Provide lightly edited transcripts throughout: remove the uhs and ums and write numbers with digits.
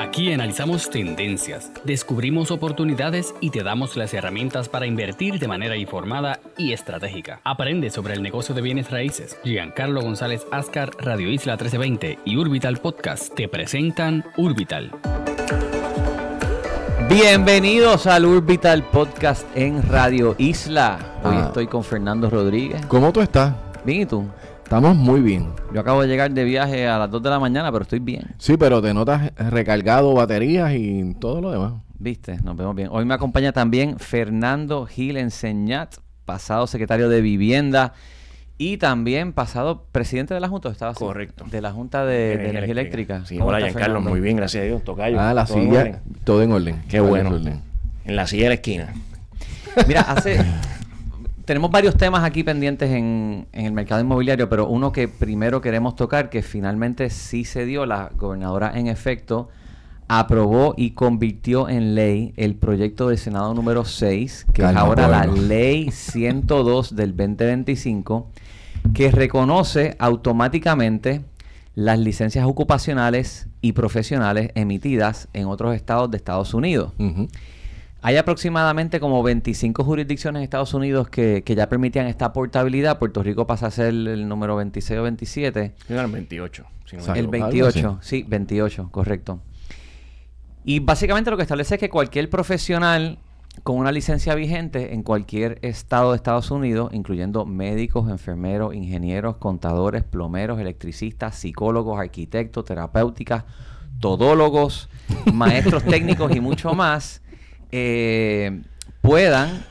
Aquí analizamos tendencias, descubrimos oportunidades y te damos las herramientas para invertir de manera informada y estratégica. Aprende sobre el negocio de bienes raíces. Giancarlo González Ascar, Radio Isla 1320 y Urbital Podcast te presentan Urbital. Bienvenidos al Urbital Podcast en Radio Isla. Hoy estoy con Fernando Rodríguez. ¿Cómo tú estás? Bien, ¿y tú? Estamos muy bien. Yo acabo de llegar de viaje a las 2 de la mañana, pero estoy bien. Sí, pero te notas recargado, baterías y todo lo demás. Viste, nos vemos bien. Hoy me acompaña también Fernando Gil Enseñat, pasado secretario de Vivienda y también pasado presidente de la Junta. ¿Estaba así? Correcto. De la Junta de Energía Eléctrica. Sí, hola Giancarlo, muy bien, gracias a Dios. Tocayo. La silla, todo en orden. Qué bueno. En la silla de la esquina. Mira, tenemos varios temas aquí pendientes en el mercado inmobiliario, pero uno que primero queremos tocar, que finalmente sí se dio, la gobernadora en efecto aprobó y convirtió en ley el proyecto del Senado número 6, que es ahora la Ley 102 del 2025, que reconoce automáticamente las licencias ocupacionales y profesionales emitidas en otros estados de Estados Unidos. Uh-huh. Hay aproximadamente como 25 jurisdicciones en Estados Unidos que ya permitían esta portabilidad. Puerto Rico pasa a ser el número 26 o 27. Era el 28. Si no el 28, sí, 28, correcto. Y básicamente lo que establece es que cualquier profesional con una licencia vigente en cualquier estado de Estados Unidos, incluyendo médicos, enfermeros, ingenieros, contadores, plomeros, electricistas, psicólogos, arquitectos, terapéuticas, todólogos, maestros técnicos y mucho más, puedan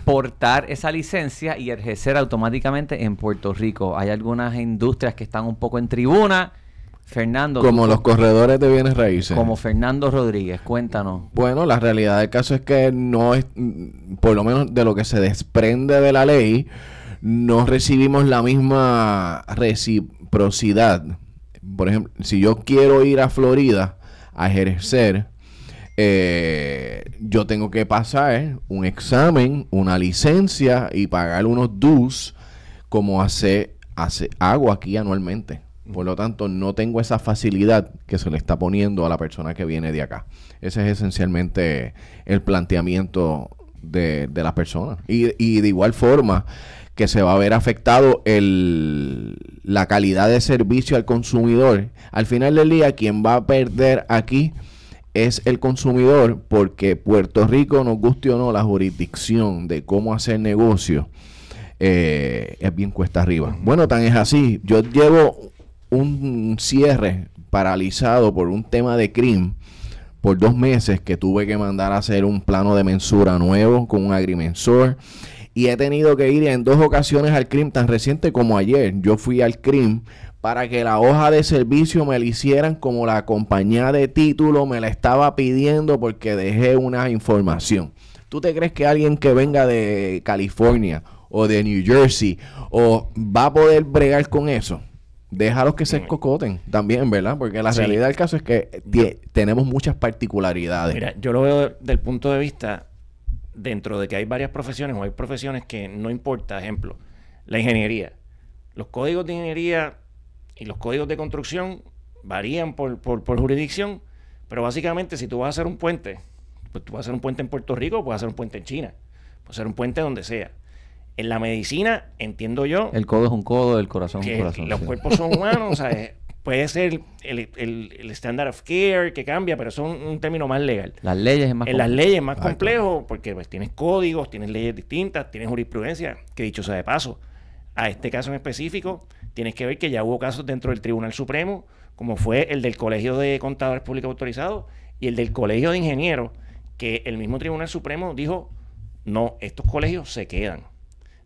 portar esa licencia y ejercer automáticamente en Puerto Rico. Hay algunas industrias que están un poco en tribuna. Fernando, como los corredores de bienes raíces. Como Fernando Rodríguez, cuéntanos. Bueno, la realidad del caso es que no es, por lo menos de lo que se desprende de la ley, no recibimos la misma reciprocidad. Por ejemplo, si yo quiero ir a Florida a ejercer, yo tengo que pasar un examen, una licencia y pagar unos dues como hago aquí anualmente. Por lo tanto, no tengo esa facilidad que se le está poniendo a la persona que viene de acá. Ese es esencialmente el planteamiento de las personas. Y de igual forma que se va a ver afectado la calidad de servicio al consumidor. Al final del día, quien va a perder aquí es el consumidor, porque Puerto Rico, nos guste o no, la jurisdicción de cómo hacer negocio es bien cuesta arriba. Bueno, tan es así. Yo llevo un cierre paralizado por un tema de CRIM por 2 meses, que tuve que mandar a hacer un plano de mensura nuevo con un agrimensor, y he tenido que ir en 2 ocasiones al CRIM tan reciente como ayer. Yo fui al CRIM para que la hoja de servicio me la hicieran como la compañía de título me la estaba pidiendo, porque dejé una información. ¿Tú te crees que alguien que venga de California o de New Jersey va a poder bregar con eso? Déjalos que se escocoten también, ¿verdad? Porque la realidad del caso es que tenemos muchas particularidades. Mira, yo lo veo del punto de vista dentro de que hay varias profesiones, o hay profesiones que no importa. Ejemplo, la ingeniería. Los códigos de ingeniería y los códigos de construcción varían por jurisdicción, pero básicamente si tú vas a hacer un puente, pues tú vas a hacer un puente en Puerto Rico o puedes hacer un puente en China. Puedes hacer un puente donde sea. En la medicina, entiendo yo... El codo es un codo, el corazón es un corazón. Los cuerpos son humanos, o sea, puede ser el standard of care que cambia, pero eso es un término más legal. Las leyes es más complejo. Las leyes es más complejo, porque pues, tienes códigos, tienes leyes distintas, tienes jurisprudencia, que dicho sea de paso, a este caso en específico, tienes que ver que ya hubo casos dentro del Tribunal Supremo, como fue el del Colegio de Contadores Públicos Autorizados y el del Colegio de Ingenieros, que el mismo Tribunal Supremo dijo, no, estos colegios se quedan.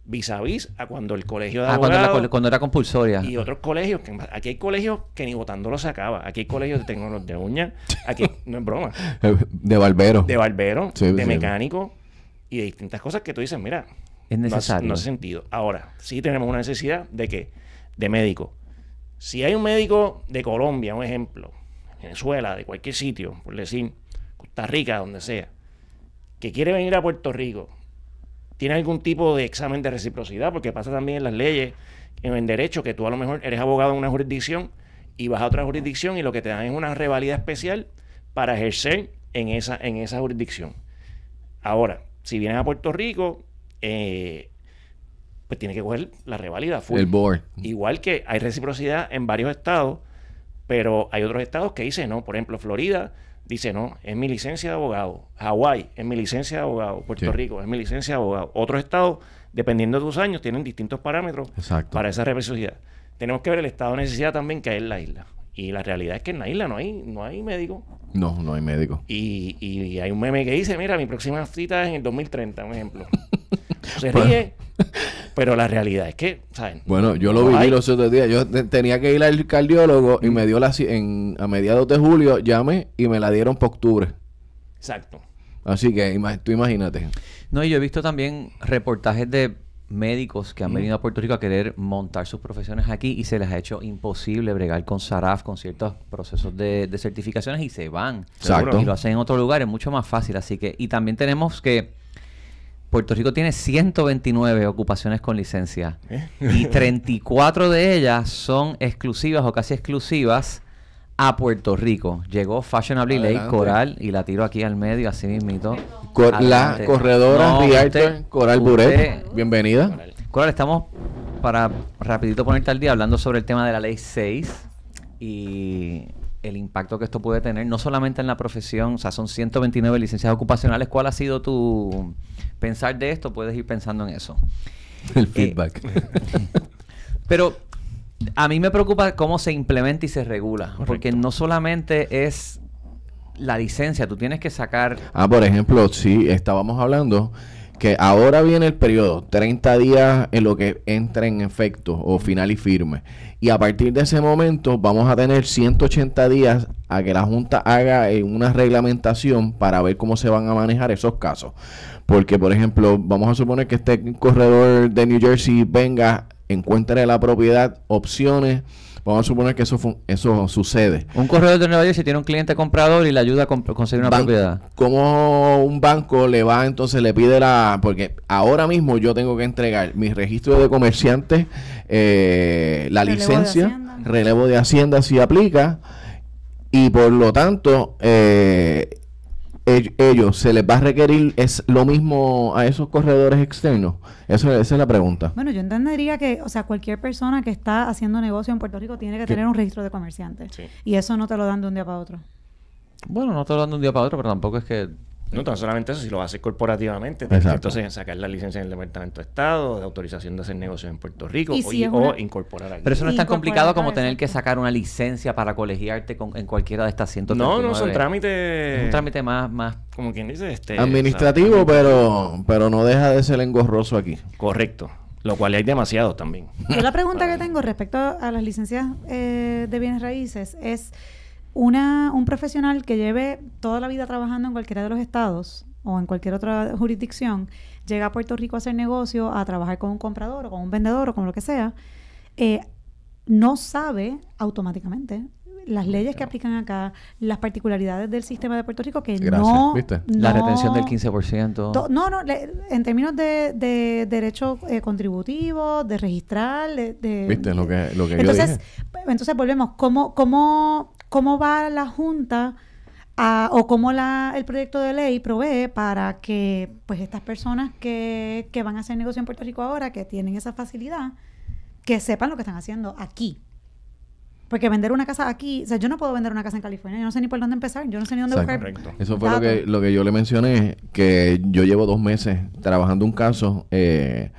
Vis a vis a cuando el colegio de abogados... Cuando era compulsoria. Y otros colegios, aquí hay colegios que ni votando lo sacaba. Aquí hay colegios de tecnología de uñas, aquí no es broma. De barbero. De barbero, sí, de mecánico y de distintas cosas que tú dices, mira, es necesario. No hace sentido. Ahora, sí tenemos una necesidad de médico. Si hay un médico de Colombia, un ejemplo, Venezuela, de cualquier sitio, por decir, Costa Rica, donde sea, que quiere venir a Puerto Rico, tiene algún tipo de examen de reciprocidad, porque pasa también en las leyes, en el derecho, que tú a lo mejor eres abogado en una jurisdicción y vas a otra jurisdicción y lo que te dan es una revalida especial para ejercer en esa jurisdicción. Ahora, si vienes a Puerto Rico, pues tienes que coger la revalida full. El board. Igual que hay reciprocidad en varios estados, pero hay otros estados que dicen no. Por ejemplo, Florida dice no, es mi licencia de abogado. Hawái es mi licencia de abogado. Puerto Rico es mi licencia de abogado. Otros estados, dependiendo de tus años, tienen distintos parámetros para esa reciprocidad. Tenemos que ver el estado de necesidad también que hay en la isla. Y la realidad es que en la isla no hay médico. No hay médico. Y hay un meme que dice, mira, mi próxima cita es en el 2030, un ejemplo. Se ríe, pero la realidad es que, ¿saben? Bueno, yo lo viví los otros días. Yo tenía que ir al cardiólogo y me dio a mediados de julio, llamé y me la dieron para octubre. Exacto. Así que tú imagínate. No, y yo he visto también reportajes de médicos que han venido a Puerto Rico a querer montar sus profesiones aquí y se les ha hecho imposible bregar con SARAF, con ciertos procesos de certificaciones y se van. Exacto. Y lo hacen en otro lugar, es mucho más fácil. Así que, y también tenemos que Puerto Rico tiene 129 ocupaciones con licencia y 34 de ellas son exclusivas o casi exclusivas a Puerto Rico. Llegó Fashionably Lake Coral y la tiro aquí al medio, así mismito. La corredora Realtor Coral Buret. Bienvenida. Coral, estamos para rapidito ponerte al día hablando sobre el tema de la Ley 6 y el impacto que esto puede tener, no solamente en la profesión, o sea, son 129 licencias ocupacionales. ¿Cuál ha sido tu pensar de esto? Puedes ir pensando en eso. El feedback. Pero a mí me preocupa cómo se implementa y se regula. Correcto. Porque no solamente es la licencia, tú tienes que sacar... por ejemplo, sí, estábamos hablando que ahora viene el periodo, 30 días en lo que entra en efecto o final y firme. Y a partir de ese momento vamos a tener 180 días a que la Junta haga una reglamentación para ver cómo se van a manejar esos casos. Porque, por ejemplo, vamos a suponer que este corredor de New Jersey venga, encuentre la propiedad, opciones. Vamos a suponer que eso sucede. Un corredor de Nueva Jersey tiene un cliente comprador y le ayuda a conseguir una propiedad. Como un banco le pide porque ahora mismo yo tengo que entregar mi registro de comerciante, la licencia, relevo de Hacienda si aplica, y por lo tanto ellos se les va a requerir es lo mismo a esos corredores externos. Esa es la pregunta. Bueno, yo entendería que, o sea, cualquier persona que está haciendo negocio en Puerto Rico tiene que tener un registro de comerciante. Sí. Y eso no te lo dan de un día para otro. Bueno, no te lo dan de un día para otro, pero tampoco es que... No tan solamente eso, si lo haces corporativamente, tienes que entonces sacar la licencia en el Departamento de Estado, de autorización de hacer negocios en Puerto Rico o incorporar aquí. Pero eso no es tan complicado como tener que sacar una licencia para colegiarte en cualquiera de estas 139. No, son trámites... Es un trámite más... Como quien dice, administrativo, pero no deja de ser engorroso aquí. Correcto. Lo cual hay demasiado también. Yo la pregunta que tengo respecto a las licencias de bienes raíces es... Un profesional que lleve toda la vida trabajando en cualquiera de los estados o en cualquier otra jurisdicción, llega a Puerto Rico a hacer negocio, a trabajar con un comprador o con un vendedor o con lo que sea, no sabe automáticamente las leyes que aplican acá, las particularidades del sistema de Puerto Rico, que no... La retención del 15%. En términos de derecho contributivo, de registrar, ¿Viste lo que entonces, entonces volvemos, ¿Cómo va la Junta o cómo el proyecto de ley provee para que pues estas personas que van a hacer negocio en Puerto Rico ahora, que tienen esa facilidad, que sepan lo que están haciendo aquí? Porque vender una casa aquí, o sea, yo no puedo vender una casa en California, yo no sé ni por dónde empezar, yo no sé ni dónde buscar. Correcto. Eso fue lo que yo le mencioné, que yo llevo 2 meses trabajando un caso que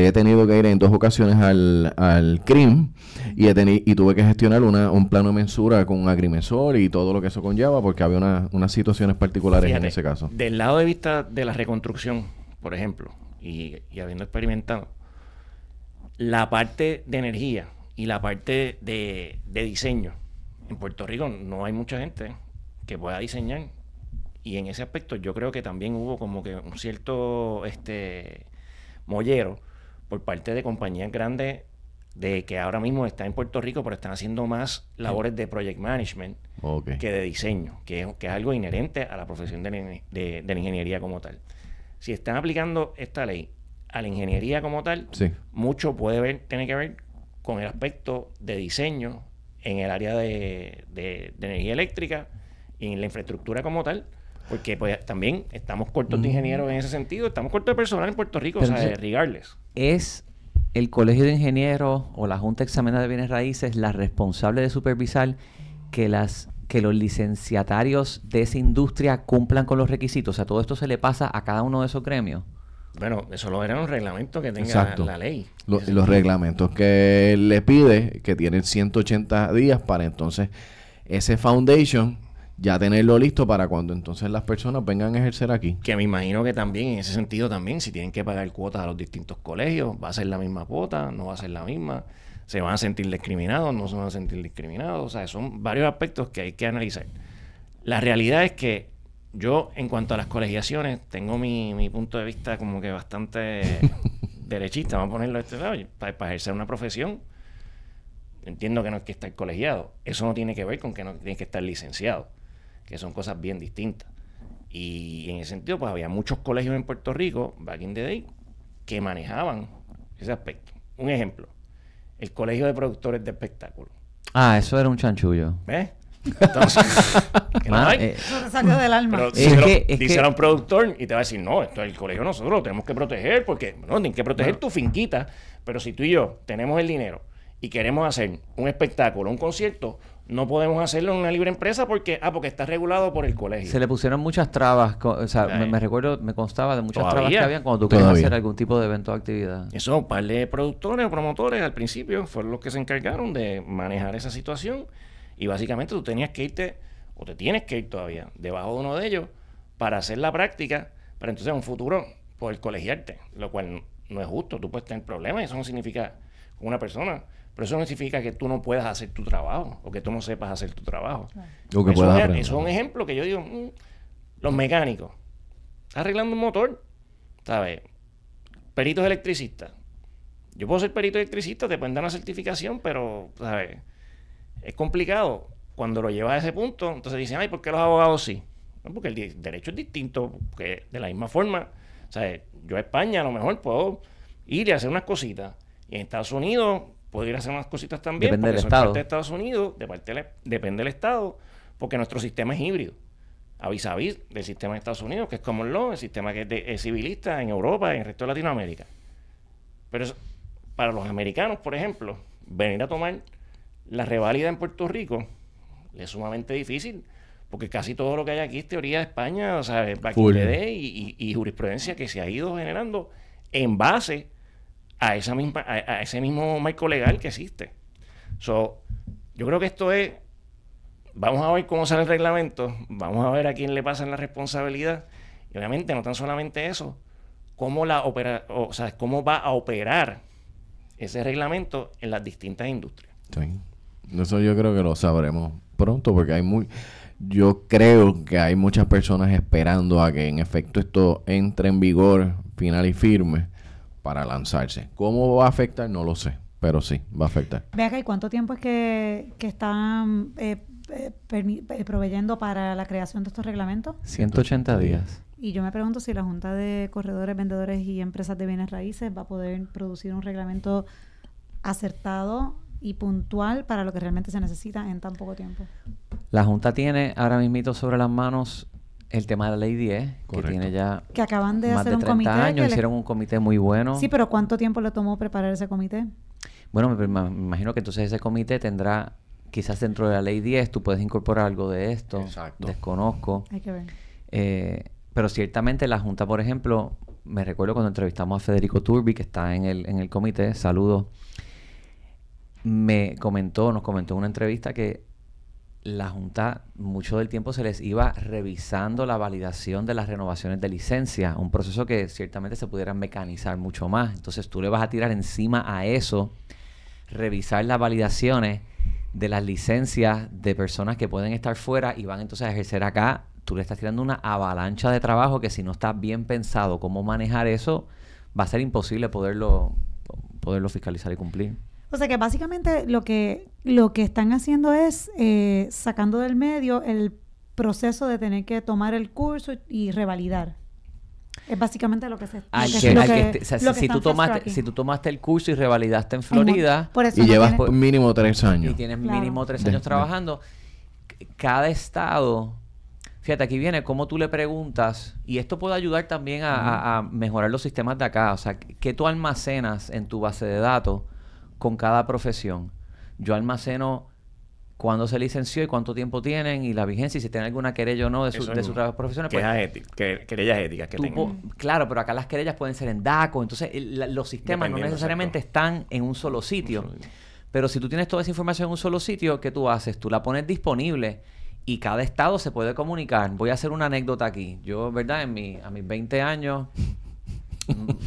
he tenido que ir en 2 ocasiones al CRIM y tuve que gestionar un plano de mensura con un agrimensor y todo lo que eso conlleva porque había unas situaciones particulares en ese caso. Del lado de vista de la reconstrucción, por ejemplo, y habiendo experimentado, la parte de energía y la parte de diseño, en Puerto Rico no hay mucha gente que pueda diseñar, y en ese aspecto yo creo que también hubo como que un cierto mollero por parte de compañías grandes de que ahora mismo están en Puerto Rico, pero están haciendo más labores de project management que de diseño, que es algo inherente a la profesión de la ingeniería como tal. Si están aplicando esta ley a la ingeniería como tal, mucho puede tener que ver con el aspecto de diseño en el área de energía eléctrica y en la infraestructura como tal, porque pues también estamos cortos de ingenieros en ese sentido, estamos cortos de personal en Puerto Rico, Pero o sea, regardless. ¿Es el Colegio de Ingenieros o la Junta Examinada de Bienes Raíces la responsable de supervisar que los licenciatarios de esa industria cumplan con los requisitos? O sea, todo esto se le pasa a cada uno de esos gremios. Bueno, eso lo era un reglamento que tenga Exacto. la ley. Los reglamentos que le pide, que tienen 180 días para entonces ese foundation ya tenerlo listo para cuando entonces las personas vengan a ejercer aquí. Que me imagino que también, en ese sentido también, si tienen que pagar cuotas a los distintos colegios, va a ser la misma cuota, no va a ser la misma, se van a sentir discriminados, no se van a sentir discriminados, o sea, son varios aspectos que hay que analizar. La realidad es que yo, en cuanto a las colegiaciones, tengo mi punto de vista como que bastante derechista, vamos a ponerlo de este lado, para ejercer una profesión, entiendo que no hay que estar colegiado, eso no tiene que ver con que no tienes que estar licenciado, que son cosas bien distintas. Y en ese sentido, pues había muchos colegios en Puerto Rico, back in the day, que manejaban ese aspecto. Un ejemplo, el Colegio de Productores de Espectáculos. Ah, eso era un chanchullo. ¿Ves? Entonces, que no hay. Eso te salió del alma. Pero díselo a un productor y te va a decir, no, esto es el colegio nosotros lo tenemos que proteger porque, no, tienen que proteger tu finquita, pero si tú y yo tenemos el dinero y queremos hacer un espectáculo, un concierto, no podemos hacerlo en una libre empresa porque está regulado por el colegio. Se le pusieron muchas trabas, o sea, me recuerdo, me constaba de muchas trabas que habían cuando tú querías hacer algún tipo de evento o actividad. Eso, un par de productores o promotores al principio fueron los que se encargaron de manejar esa situación y básicamente tú tenías que irte, o te tienes que ir todavía, debajo de uno de ellos para hacer la práctica, para entonces en un futuro poder colegiarte, lo cual no es justo. Tú puedes tener problemas y eso no significa una persona, pero eso no significa que tú no puedas hacer tu trabajo o que tú no sepas hacer tu trabajo. O que puedas aprender. Eso es un ejemplo que yo digo, los mecánicos, estás arreglando un motor, ¿sabes? Peritos electricistas. Yo puedo ser perito electricista, te pueden dar una certificación, pero, ¿sabes? Es complicado. Cuando lo llevas a ese punto, entonces dicen, ay, ¿por qué los abogados sí? No, porque el derecho es distinto, porque de la misma forma, ¿sabes? Yo a España a lo mejor puedo ir y hacer unas cositas, y en Estados Unidos puedo ir a hacer unas cositas también, depende porque del soy estado. parte de Estados Unidos, depende del estado, porque nuestro sistema es híbrido, a vis del sistema de Estados Unidos, que es common law, el sistema que es civilista en Europa y en el resto de Latinoamérica. Pero para los americanos, por ejemplo, venir a tomar la reválida en Puerto Rico es sumamente difícil, porque casi todo lo que hay aquí es teoría de España, o sea, back in the day y jurisprudencia que se ha ido generando en base a ese mismo marco legal que existe. Yo creo que esto es, vamos a ver cómo sale el reglamento, vamos a ver a quién le pasan la responsabilidad, y obviamente no tan solamente eso, cómo cómo va a operar ese reglamento en las distintas industrias. Sí. Eso yo creo que lo sabremos pronto porque yo creo que hay muchas personas esperando a que en efecto esto entre en vigor final y firme para lanzarse. ¿Cómo va a afectar? No lo sé, pero sí, va a afectar. Ve acá, ¿y cuánto tiempo es que están proveyendo para la creación de estos reglamentos? 180 días. Y yo me pregunto si la Junta de Corredores, Vendedores y Empresas de Bienes Raíces va a poder producir un reglamento acertado y puntual para lo que realmente se necesita en tan poco tiempo. La Junta tiene ahora mismito sobre las manos el tema de la Ley 10, Correcto. que tiene ya Que acaban de más hacer de un 30 comité. años, hicieron un comité muy bueno. Sí, pero ¿cuánto tiempo le tomó preparar ese comité? Bueno, me imagino que entonces ese comité tendrá, quizás dentro de la Ley 10, tú puedes incorporar algo de esto. Exacto. Desconozco. Hay que ver. Pero ciertamente la Junta, por ejemplo, me recuerdo cuando entrevistamos a Federico Turbi, que está en el comité, saludos, nos comentó en una entrevista que la Junta mucho del tiempo se les iba revisando la validación de las renovaciones de licencia, un proceso que ciertamente se pudiera mecanizar mucho más. Entonces tú le vas a tirar encima a eso, revisar las validaciones de las licencias de personas que pueden estar fuera y van entonces a ejercer acá. Tú le estás tirando una avalancha de trabajo que si no está bien pensado cómo manejar eso, va a ser imposible poderlo fiscalizar y cumplir. O sea que básicamente lo que están haciendo es sacando del medio el proceso de tener que tomar el curso y revalidar. Es básicamente lo que se si tú tomaste el curso y revalidaste en Florida por eso y no llevas tiene- mínimo 3 años. y tienes Claro. mínimo 3 años trabajando, cada estado, fíjate, aquí viene cómo tú le preguntas, y esto puede ayudar también a mejorar los sistemas de acá. O sea, ¿qué tú almacenas en tu base de datos con cada profesión? Yo almaceno cuándo se licenció y cuánto tiempo tienen y la vigencia y si tienen alguna querella o no de sus profesiones. Pues, querellas éticas que tengan. claro, pero acá las querellas pueden ser en DACO. Entonces, los sistemas no Dependiendo, necesariamente están en un solo sitio. Pero si tú tienes toda esa información en un solo sitio, ¿qué tú haces? Tú la pones disponible y cada estado se puede comunicar. Voy a hacer una anécdota aquí. Yo, ¿verdad? A mis 20 años,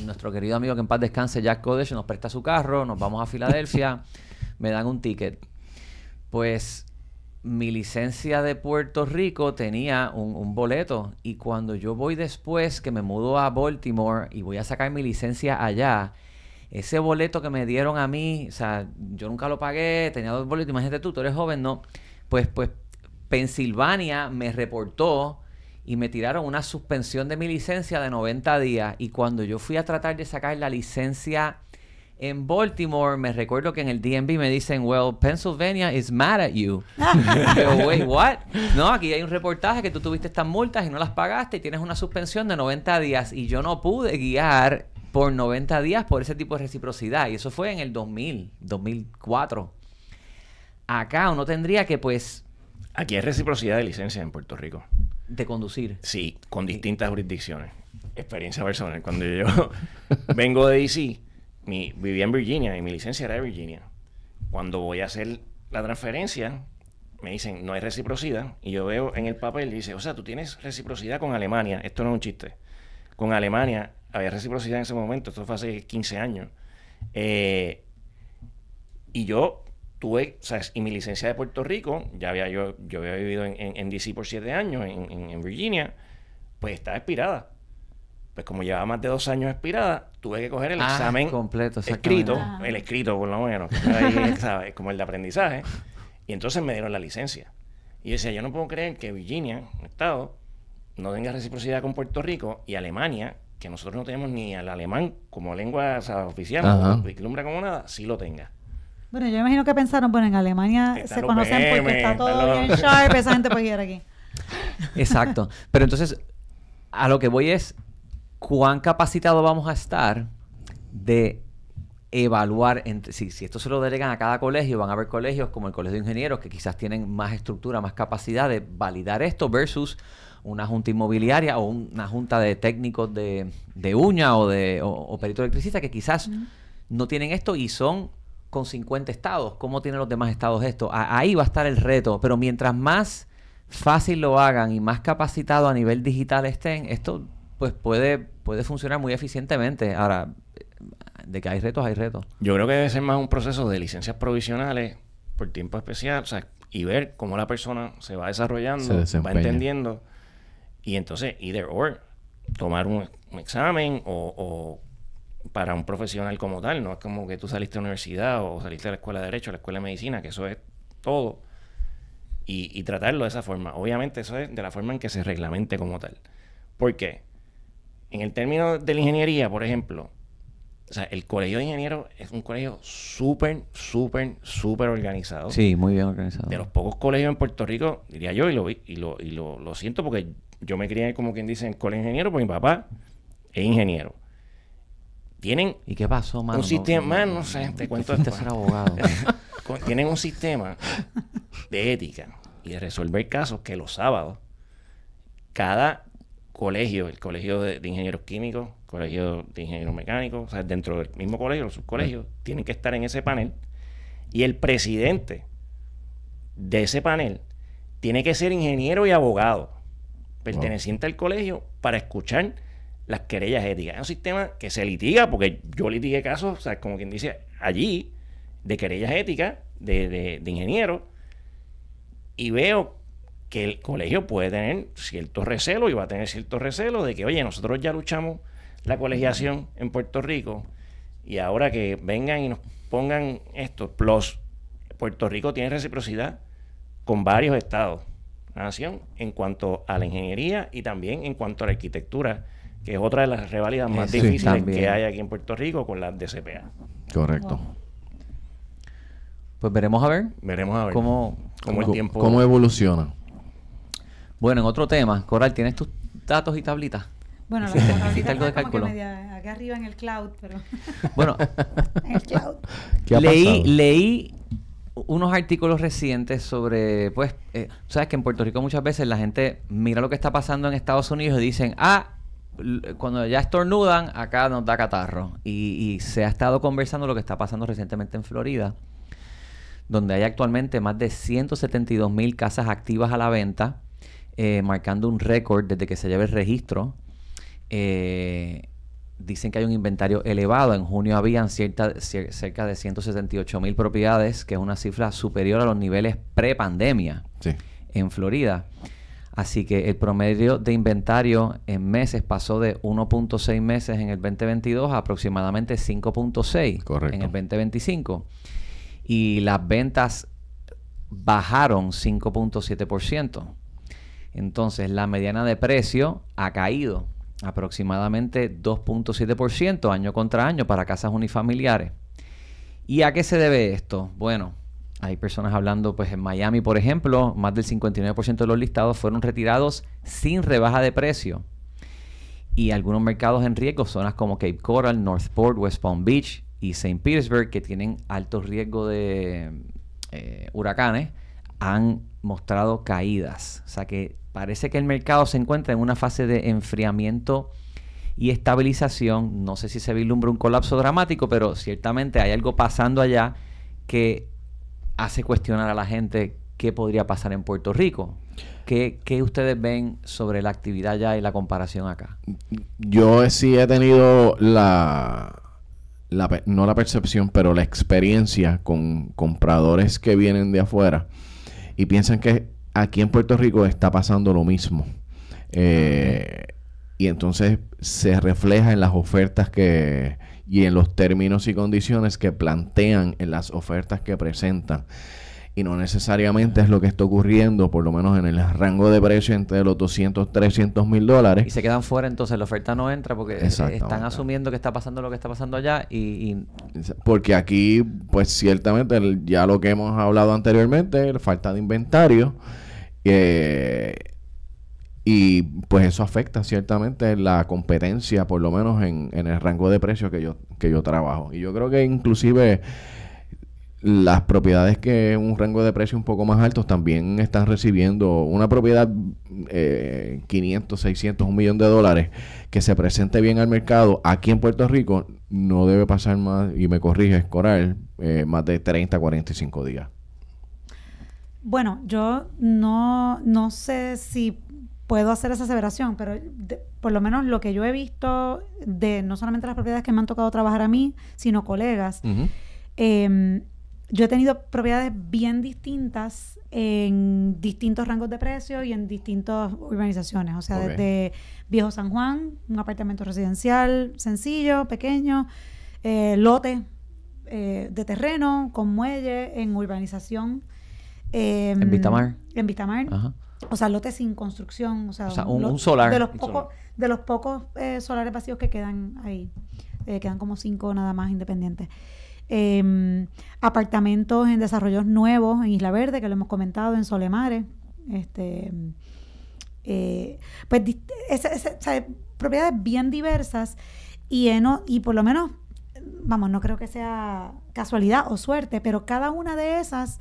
nuestro querido amigo que en paz descanse, Jack Kodesh, nos presta su carro, nos vamos a Filadelfia, me dan un ticket. Pues mi licencia de Puerto Rico tenía un boleto y cuando yo voy después que me mudo a Baltimore y voy a sacar mi licencia allá, ese boleto que me dieron a mí, o sea, yo nunca lo pagué, tenía 2 boletos, imagínate tú eres joven, ¿no? Pues Pensilvania me reportó y me tiraron una suspensión de mi licencia de 90 días y cuando yo fui a tratar de sacar la licencia en Baltimore, me recuerdo que en el DMV me dicen, well, Pennsylvania is mad at you. Pero, wait, what? No, aquí hay un reportaje que tú tuviste estas multas y no las pagaste y tienes una suspensión de 90 días. Y yo no pude guiar por 90 días por ese tipo de reciprocidad. Y eso fue en el 2004. Acá uno tendría que, pues... Aquí hay reciprocidad de licencia en Puerto Rico. De conducir. Sí, con distintas jurisdicciones. Experiencia personal. Cuando yo vengo de D.C., vivía en Virginia y mi licencia era de Virginia. Cuando voy a hacer la transferencia, me dicen, no hay reciprocidad. Y yo veo en el papel, dice, o sea, tú tienes reciprocidad con Alemania. Esto no es un chiste. Con Alemania había reciprocidad en ese momento. Esto fue hace 15 años. Y yo tuve, ¿sabes? Y mi licencia de Puerto Rico, yo había vivido en D.C. por 7 años, en Virginia, pues estaba expirada. Pues como llevaba más de 2 años expirada, tuve que coger el examen completo, escrito, el escrito por lo menos, ahí, ¿sabes? Como el de aprendizaje, y entonces me dieron la licencia. Y yo decía, yo no puedo creer que Virginia, un estado, no tenga reciprocidad con Puerto Rico y Alemania, que nosotros no tenemos ni el alemán como lengua, o sea, oficial, o vislumbra como nada, sí lo tenga. Bueno, yo imagino que pensaron, bueno, en Alemania se conocen porque está todo bien sharp, esa gente puede ir aquí. Exacto. Pero entonces, a lo que voy es, ¿cuán capacitado vamos a estar de evaluar? Si esto se lo delegan a cada colegio, van a haber colegios como el Colegio de Ingenieros que quizás tienen más estructura, más capacidad de validar esto versus una junta inmobiliaria o una junta de técnicos de uña o peritos electricistas que quizás no tienen esto y son con 50 estados. ¿Cómo tienen los demás estados esto? Ahí va a estar el reto. Pero mientras más fácil lo hagan y más capacitado a nivel digital estén, esto pues puede funcionar muy eficientemente. Ahora, de que hay retos, hay retos. Yo creo que debe ser más un proceso de licencias provisionales por tiempo especial, o sea, y ver cómo la persona se va desarrollando, va entendiendo, y entonces, either or, tomar un examen o para un profesional como tal, no es como que tú saliste de la universidad o saliste de la escuela de Derecho, la escuela de Medicina, que eso es todo, y tratarlo de esa forma. Obviamente eso es de la forma en que se reglamente como tal. ¿Por qué? En el término de la ingeniería, por ejemplo, o sea, el colegio de ingenieros es un colegio súper organizado. Sí, muy bien organizado. De los pocos colegios en Puerto Rico, diría yo, y lo siento porque yo me crié, como quien dice, en el colegio de ingenieros, porque mi papá es ingeniero. Tienen... ¿Y qué pasó, mano? Un sistema, no sé, te cuento después. Ser abogado. Tienen un sistema de ética y de resolver casos que los sábados, cada colegio, el colegio de ingenieros químicos, colegio de ingenieros mecánicos, o sea, dentro del mismo colegio, los subcolegios, tienen que estar en ese panel. Y el presidente de ese panel tiene que ser ingeniero y abogado, perteneciente al colegio, para escuchar las querellas éticas. Es un sistema que se litiga, porque yo litigué casos, o sea, como quien dice, allí, de querellas éticas, de ingenieros, y veo que el colegio puede tener cierto recelo y va a tener cierto recelo de que, oye, nosotros ya luchamos la colegiación en Puerto Rico y ahora que vengan y nos pongan esto, plus Puerto Rico tiene reciprocidad con varios estados, la nación, en cuanto a la ingeniería y también en cuanto a la arquitectura que es otra de las revalidas más Sí, difíciles también. que hay aquí en Puerto Rico con las de CPA. Correcto. Wow. Pues veremos a ver Veremos a ver cómo... cómo el tiempo... ¿Cómo evoluciona? Bueno, en otro tema, Coral, ¿tienes tus datos y tablitas? Bueno, la ¿Hiciste tablita algo de está como que cálculo? media acá arriba en el cloud, pero Bueno, en el cloud. ¿Qué ha pasado? leí unos artículos recientes sobre, pues, sabes que en Puerto Rico muchas veces la gente mira lo que está pasando en Estados Unidos y dicen, cuando ya estornudan, acá nos da catarro. Y se ha estado conversando lo que está pasando recientemente en Florida, donde hay actualmente más de 172,000 casas activas a la venta, marcando un récord desde que se lleva el registro. Dicen que hay un inventario elevado. En junio habían cerca de 168,000 propiedades, que es una cifra superior a los niveles pre-pandemia Sí. en Florida. Así que el promedio de inventario en meses pasó de 1.6 meses en el 2022 a aproximadamente 5.6 Correcto. en el 2025. Y las ventas bajaron 5.7%. Entonces, la mediana de precio ha caído aproximadamente 2.7% año contra año para casas unifamiliares. ¿Y a qué se debe esto? Bueno, hay personas hablando, pues en Miami, por ejemplo, más del 59% de los listados fueron retirados sin rebaja de precio. Y algunos mercados en riesgo, zonas como Cape Coral, Northport, West Palm Beach y St. Petersburg, que tienen alto riesgo de huracanes, han mostrado caídas. O sea que parece que el mercado se encuentra en una fase de enfriamiento y estabilización. No sé si se vislumbra un colapso dramático, pero ciertamente hay algo pasando allá que hace cuestionar a la gente qué podría pasar en Puerto Rico. ¿Qué ustedes ven sobre la actividad allá y la comparación acá? Yo sí he tenido no la percepción, pero la experiencia con compradores que vienen de afuera y piensan que aquí en Puerto Rico está pasando lo mismo. Y entonces se refleja en las ofertas y en los términos y condiciones que plantean en las ofertas que presentan. Y no necesariamente es lo que está ocurriendo, por lo menos en el rango de precio entre los 200, 300 mil Y dólares. se quedan fuera, entonces la oferta no entra porque Exactamente. están asumiendo que está pasando lo que está pasando allá y Porque aquí, pues ciertamente, ya lo que hemos hablado anteriormente, la falta de inventario, y pues eso afecta ciertamente la competencia, por lo menos en el rango de precios que yo trabajo. Y yo creo que inclusive las propiedades que un rango de precio un poco más altos también están recibiendo una propiedad 500, 600, $1 millón que se presente bien al mercado aquí en Puerto Rico no debe pasar más, y me corriges, Coral, más de 30, 45 días. Bueno, yo no sé si puedo hacer esa aseveración, pero por lo menos lo que yo he visto de no solamente las propiedades que me han tocado trabajar a mí, sino colegas, yo he tenido propiedades bien distintas en distintos rangos de precio y en distintas urbanizaciones. O sea, Ok. desde Viejo San Juan, un apartamento residencial sencillo, pequeño, lote de terreno con muelle en urbanización. en Vistamar. En Vistamar. Ajá. O sea, lote sin construcción. O sea, un solar. De los Un pocos, de los pocos solares vacíos que quedan ahí. Quedan como 5 nada más independientes. Apartamentos en desarrollos nuevos en Isla Verde, que lo hemos comentado, en Solemares. Pues o sea, propiedades bien diversas y por lo menos, vamos, no creo que sea casualidad o suerte, pero cada una de esas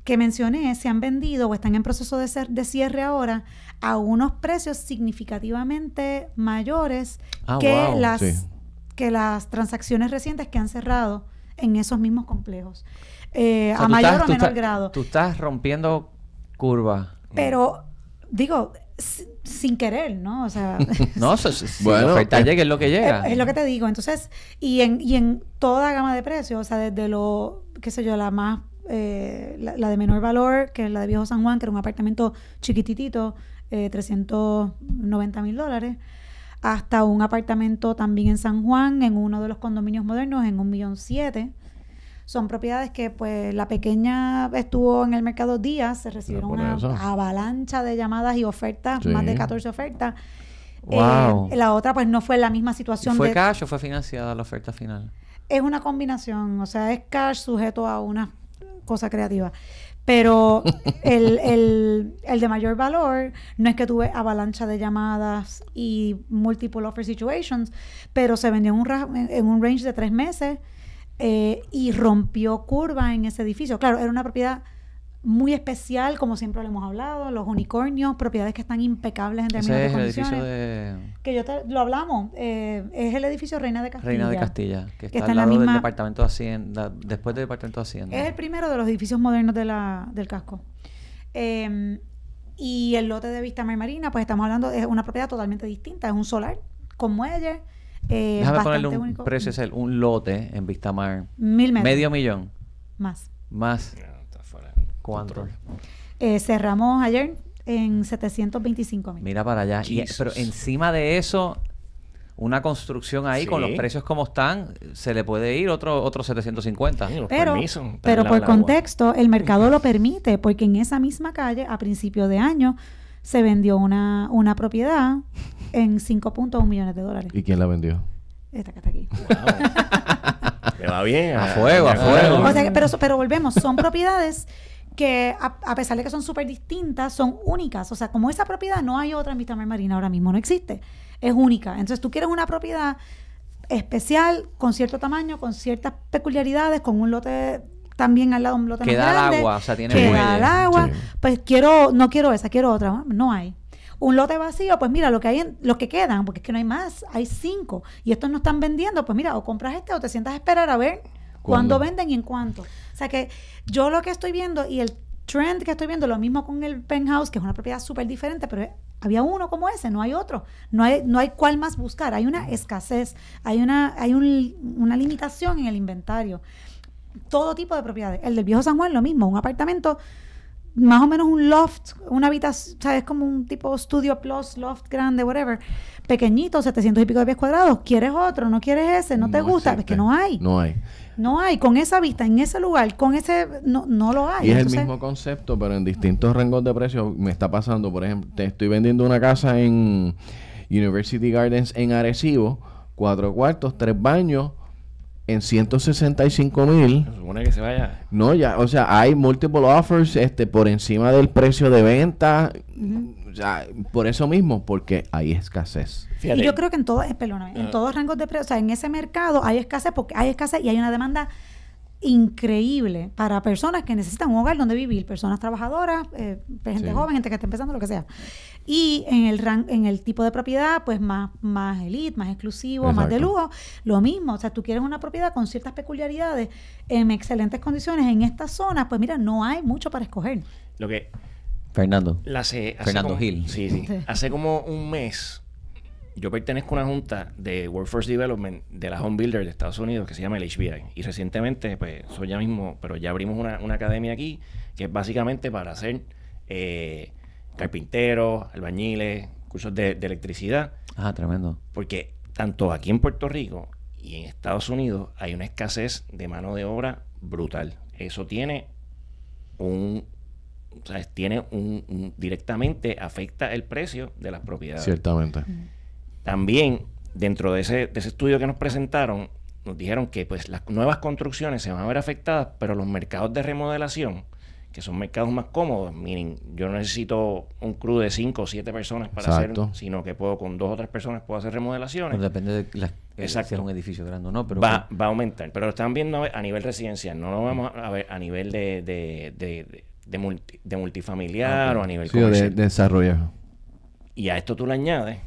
que mencioné se han vendido o están en proceso de cierre ahora a unos precios significativamente mayores que wow. Sí. que las transacciones recientes que han cerrado en esos mismos complejos, O sea, a tú mayor estás- o tú menor estás- grado. Tú estás rompiendo curvas. Pero, digo, sin querer, ¿no? O sea, No, si Bueno, la oferta llega, es lo que llega. es lo que te digo. Entonces, y en toda gama de precios, o sea, desde lo, qué sé yo, la más, la de menor valor, que es la de Viejo San Juan, que era un apartamento chiquititito, $390,000, hasta un apartamento también en San Juan, en uno de los condominios modernos, en $1.7 million. Son propiedades que, pues, la pequeña estuvo en el mercado días, se recibieron por una eso. avalancha de llamadas y ofertas, Sí. más de 14 ofertas. Wow. La otra pues no fue la misma situación. ¿Fue cash o fue financiada la oferta final? Es una combinación, o sea, es cash sujeto a una cosa creativa. Pero el de mayor valor no es que tuve avalancha de llamadas y multiple offer situations, pero se vendió en un range de 3 meses y rompió curva en ese edificio. Claro, era una propiedad muy especial, como siempre lo hemos hablado, los unicornios, propiedades que están impecables en términos de condiciones. Ese es el edificio de... Que lo hablamos, es el edificio Reina de Castilla. Reina de Castilla, que está está al en la lado del misma- Departamento de Hacienda, después del Departamento de Hacienda. Es el primero de los edificios modernos del casco. Y el lote de Vista Mar Marina, pues estamos hablando, es una propiedad totalmente distinta, es un solar con muelle. Déjame ponerle un único. precio, es un lote en Vistamar. 1,000 metros. Medio millón. Más. Más. No, está fuera de ¿Cuánto? control. Cerramos ayer en 725,000. Mira para allá. Pero encima de eso, una construcción ahí Sí. con los precios como están, se le puede ir otro 750. Sí, los Pero, permisos, está pero al lado por del agua. contexto, el mercado lo permite, porque en esa misma calle, a principio de año, se vendió una propiedad en 5.1 millones de dólares. ¿Y quién la vendió? Esta que está aquí. Wow. Le va bien. A fuego, a fuego. O sea, pero volvemos, son propiedades que a pesar de que son súper distintas, son únicas. O sea, como esa propiedad no hay otra en Vista Mar Marina ahora mismo, no existe. Es única. Entonces tú quieres una propiedad especial, con cierto tamaño, con ciertas peculiaridades, con un lote también al lado, un lote Que más da al grande, agua, o sea, tiene que muelle. da al agua. Sí. Pues no quiero esa, quiero otra. No hay. Un lote vacío, pues mira, lo que quedan, porque es que no hay más, hay 5. Y estos no están vendiendo, pues mira, o compras o te sientas a esperar a ver cuándo venden y en cuánto. O sea que yo lo que estoy viendo y el trend que estoy viendo, lo mismo con el penthouse, que es una propiedad súper diferente, pero había uno como ese, no hay otro. No hay cuál más buscar. Hay una escasez, hay una limitación en el inventario. Todo tipo de propiedades. El del Viejo San Juan, lo mismo, un apartamento, más o menos un loft, una habitación, ¿sabes? Como un tipo studio plus, loft grande, whatever, pequeñito, 700 y pico de pies cuadrados. ¿Quieres otro? ¿No quieres ese? ¿No te gusta? existe. Es que no hay. No hay. No hay. Con esa vista, en ese lugar, con ese... No lo hay. Y es Entonces, el mismo concepto, pero en distintos rangos de precio. Me está pasando, por ejemplo, te estoy vendiendo una casa en University Gardens en Arecibo, 4 cuartos, 3 baños, en 165,000. Se supone que se vaya. No, ya, o sea, hay multiple offers por encima del precio de venta. O sea, por eso mismo, porque hay escasez. Fíjate. y yo creo que en en todos rangos de precios, o sea, en ese mercado hay escasez porque hay escasez y hay una demanda increíble para personas que necesitan un hogar donde vivir, personas trabajadoras, gente Sí. joven, gente que está empezando, lo que sea. Y en el tipo de propiedad, pues más elite, más exclusivo, más de Exacto. lujo, lo mismo. O sea, tú quieres una propiedad con ciertas peculiaridades en excelentes condiciones en estas zonas, pues mira, no hay mucho para escoger. Lo que Fernando. hace Fernando como- Gil. Sí. Sí. Hace como un mes, yo pertenezco a una junta de Workforce Development de la Home Builder de Estados Unidos que se llama el HBI. Y recientemente, pues, soy ya mismo, pero ya abrimos una academia aquí que es básicamente para hacer carpinteros, albañiles, cursos de electricidad. Ah, tremendo. Porque tanto aquí en Puerto Rico y en Estados Unidos hay una escasez de mano de obra brutal. Eso tiene directamente afecta el precio de las propiedades. Ciertamente. También, dentro de ese estudio que nos presentaron, nos dijeron que pues las nuevas construcciones se van a ver afectadas, pero los mercados de remodelación, que son mercados más cómodos, miren, yo no necesito un crew de 5 o 7 personas para Exacto. hacer, sino que puedo con 2 o 3 personas puedo hacer remodelaciones. Pues depende de Exacto. si es un edificio grande o no, pero va a aumentar, pero lo están viendo a nivel residencial, no lo vamos a ver a nivel de multifamiliar o a nivel Sí, de comercial. desarrollo. Y a esto tú le añades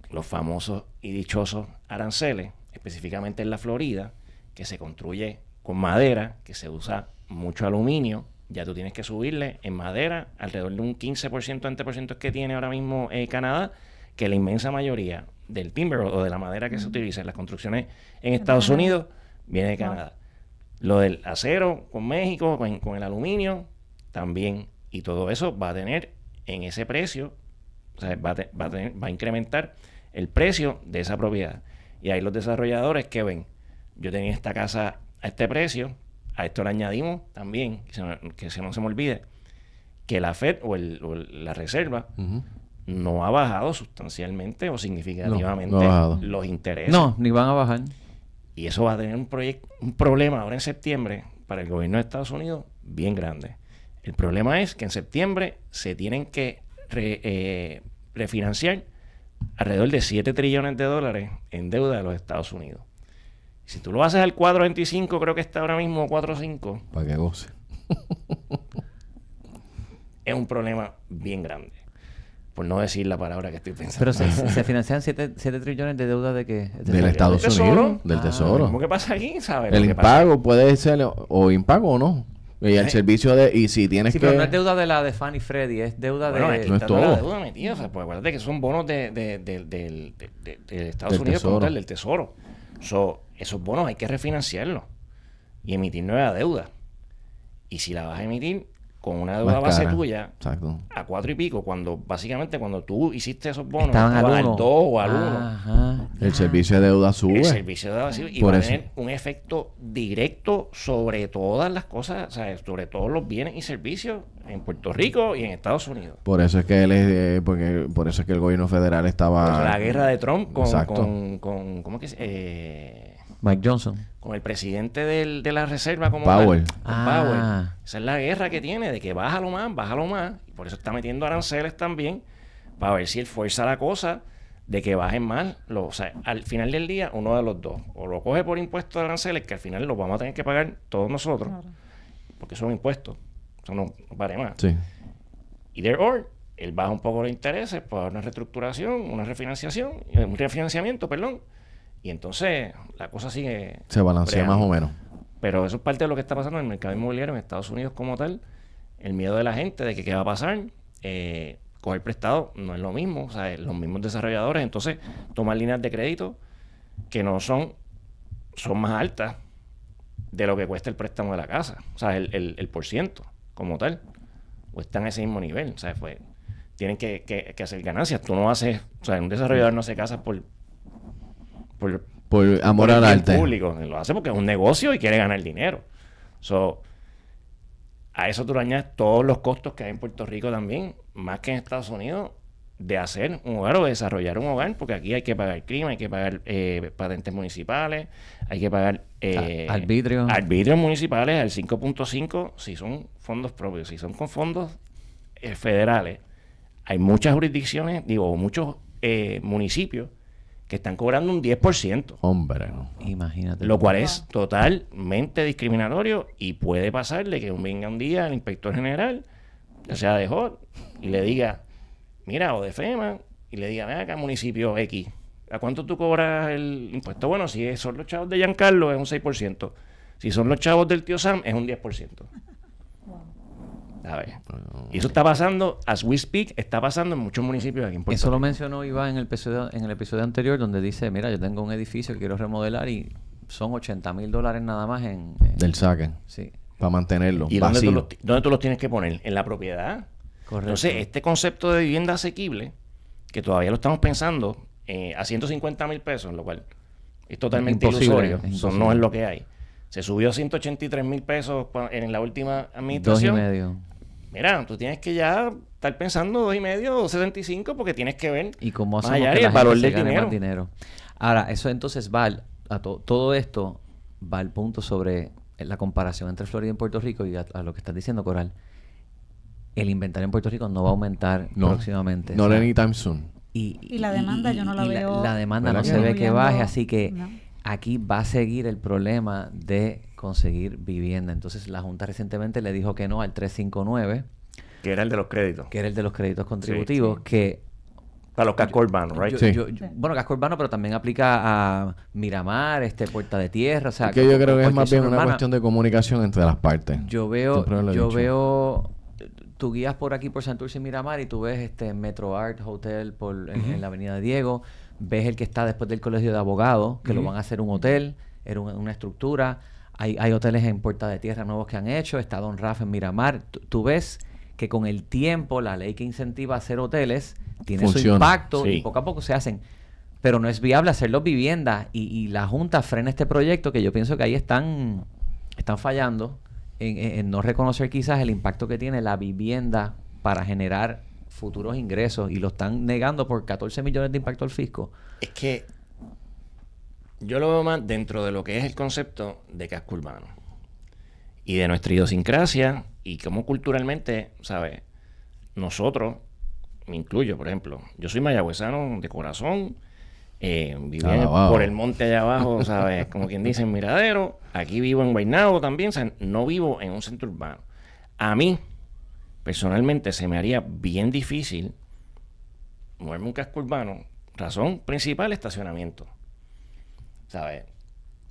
los famosos y dichosos aranceles, específicamente en la Florida, que se construye con madera, que se usa mucho aluminio. Ya tú tienes que subirle en madera alrededor de un 15%, 20% que tiene ahora mismo Canadá, que la inmensa mayoría del timber o de la madera que se utiliza en las construcciones en Estados Canadá. Unidos viene de Canadá. Lo del acero con México, con el aluminio, también. Y todo eso va a tener en ese precio, o sea, va a incrementar el precio de esa propiedad. Y ahí los desarrolladores que ven, yo tenía esta casa a este precio, a esto le añadimos también, que no se me olvide, que la Fed o la Reserva Ujú. no ha bajado sustancialmente o significativamente no ha bajado. los intereses. No, ni van a bajar. Y eso va a tener un problema ahora en septiembre para el gobierno de Estados Unidos bien grande. El problema es que en septiembre se tienen que refinanciar alrededor de $7 trillones en deuda de los Estados Unidos. Si tú lo haces al 4.25, creo que está ahora mismo 4.5, Para que goce. es un problema bien grande. Por no decir la palabra que estoy pensando. Pero se financian 7 trillones de deuda de qué? Del Estados Tesoro. Unidos. Del Ah, Tesoro. ¿Cómo que pasa aquí? ¿Sabes? El Lo que pasa- impago puede ser o impago o no. Y el servicio de... Y si tienes Sí, que... pero no es deuda de la de Fannie Freddy, es deuda Bueno, de... aquí No es está toda la todo. deuda metida. O sea, pues acuérdate que son bonos de Estados Del Unidos como Tesoro. tal, del Tesoro. Esos bonos hay que refinanciarlos y emitir nueva deuda. Y si la vas a emitir con una deuda Más base cara. tuya Exacto. a 4 y pico, cuando básicamente cuando tú hiciste esos bonos, Estaban estaban al al 1. 2 o al 1. Ajá. El servicio de deuda sube. El servicio de deuda y Por va a eso. tener un efecto directo sobre todas las cosas, o sea, sobre todos los bienes y servicios en Puerto Rico y en Estados Unidos. Por eso es que él es... por eso es que el gobierno federal estaba... Por eso la guerra de Trump Exacto. ¿cómo es que Mike Johnson. con el presidente de la Reserva como Powell. tal, con Ah. Powell. Esa es la guerra que tiene de que bájalo más, y por eso está metiendo aranceles también, para ver si él fuerza la cosa de que bajen más. O sea, al final del día, uno de los dos, o lo coge por impuestos de aranceles, que al final los vamos a tener que pagar todos nosotros, Claro. porque son impuestos, eso no vale más. Sí. Either or, él baja un poco los intereses para una reestructuración, un refinanciamiento, perdón, y entonces la cosa sigue Se balancea breando. más o menos. Pero eso es parte de lo que está pasando en el mercado inmobiliario en Estados Unidos como tal. El miedo de la gente de que qué va a pasar. Coger prestado no es lo mismo. O sea, los mismos desarrolladores entonces toman líneas de crédito que no son más altas de lo que cuesta el préstamo de la casa. O sea, el % como tal. O están a ese mismo nivel. O sea, pues tienen que hacer ganancias. Tú no haces... O sea, un desarrollador no se casa por Por amor el al bien arte. público. Lo hace porque es un negocio y quiere ganar dinero. A eso tú le añades todos los costos que hay en Puerto Rico también, más que en Estados Unidos, de hacer un hogar o de desarrollar un hogar, porque aquí hay que pagar crimen, hay que pagar patentes municipales, hay que pagar arbitrios municipales al 5.5 si son fondos propios, si son con fondos federales. Hay muchas jurisdicciones, muchos municipios que están cobrando un 10%. Hombre, no. Imagínate. Lo cual es totalmente discriminatorio y puede pasarle que venga un día el inspector general, ya sea de HOT, y le diga, mira, o de FEMA, y le diga, ven acá, municipio X, ¿a cuánto tú cobras el impuesto? Bueno, si son los chavos de Giancarlo es un 6%. Si son los chavos del tío Sam es un 10%. A ver. Y eso está pasando, as we speak, está pasando en muchos municipios aquí en Puerto Eso lo Rico. mencionó Iván en el episodio anterior, donde dice, mira, yo tengo un edificio que quiero remodelar y son $80,000 nada más en... Del saque. Sí, Para mantenerlo. ¿Y dónde vacío. dónde tú los tienes que poner? En la propiedad. correcto. Entonces, este concepto de vivienda asequible, que todavía lo estamos pensando a 150,000 pesos, lo cual es totalmente Imposible, ilusorio. es Eso imposible. no es lo que hay. Se subió a 183,000 pesos en la última administración. 2,5. Mira, tú tienes que ya estar pensando 2,5 o 75 porque tienes que ver ¿Y cómo más hacemos allá que y la el valor gente del se gane dinero. más dinero? Ahora, eso entonces va todo esto va al punto sobre la comparación entre Florida y Puerto Rico y a lo que estás diciendo, Coral. El inventario en Puerto Rico no va a aumentar No. próximamente. No o sea, anytime soon. Y la demanda yo no la y veo La demanda no ¿verdad se que ve no? que baje, así que No. aquí va a seguir el problema de conseguir vivienda. Entonces la Junta recientemente le dijo que no al 359, Que era el de los créditos. que era el de los créditos contributivos, sí. que Para los cascos urbanos, right? Sí. bueno, casco urbano, pero también aplica a Miramar, Puerta de Tierra, o sea, Es que yo creo que es cualquier más bien zona una urbana. cuestión de comunicación entre las partes. Yo veo, Siempre lo he dicho. tú guías por aquí por Santurce y Miramar y tú ves Metro Art Hotel en la Avenida Diego, ves el que está después del Colegio de Abogados, que lo van a hacer un hotel, era una estructura, hay hoteles en Puerta de Tierra nuevos que han hecho, está Don Rafa en Miramar, tú ves que con el tiempo la ley que incentiva a hacer hoteles tiene su Funciona. impacto Sí. y poco a poco se hacen. Pero no es viable hacerlos viviendas y la Junta frena este proyecto que yo pienso que ahí están fallando en no reconocer quizás el impacto que tiene la vivienda para generar futuros ingresos y lo están negando por 14 millones de impacto al fisco. Es que yo lo veo más dentro de lo que es el concepto de casco urbano y de nuestra idiosincrasia y cómo culturalmente, ¿sabes? Nosotros, me incluyo, por ejemplo, yo soy mayagüezano de corazón, viví por el monte allá abajo, ¿sabes? Como quien dice, en Miradero. Aquí vivo en Guaynabo también, o sea, no vivo en un centro urbano. A mí, personalmente, se me haría bien difícil moverme un casco urbano. Razón principal, estacionamiento. ¿Sabes?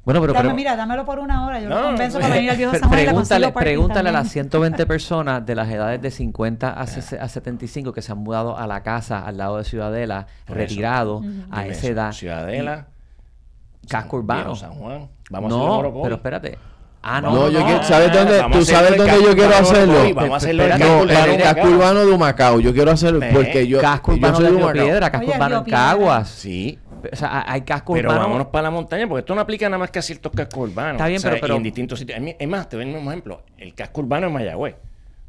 Bueno, pero dámelo por una hora. Yo lo convenzo para venir al viejo San Juan. Pregúntale a las 120 personas de las edades de 50 a 75 que se han mudado a la casa al lado de Ciudadela, retirados a esa edad. Ciudadela, casco urbano. San Juan. Vamos a hacerlo No, pero espérate. ¿Sabes dónde? ¿Tú sabes dónde yo quiero hacerlo? Vamos a hacerlo en el casco urbano de Humacao. Yo quiero hacerlo porque yo casco urbano soy de de Río Humacao. Piedra, casco urbano en Caguas. Sí. O sea, hay cascos Pero urbanos. vámonos para la montaña, porque esto no aplica nada más que a ciertos cascos urbanos. Está bien, o sea, pero y en distintos sitios. Es más, te doy el mismo ejemplo. El casco urbano en Mayagüez.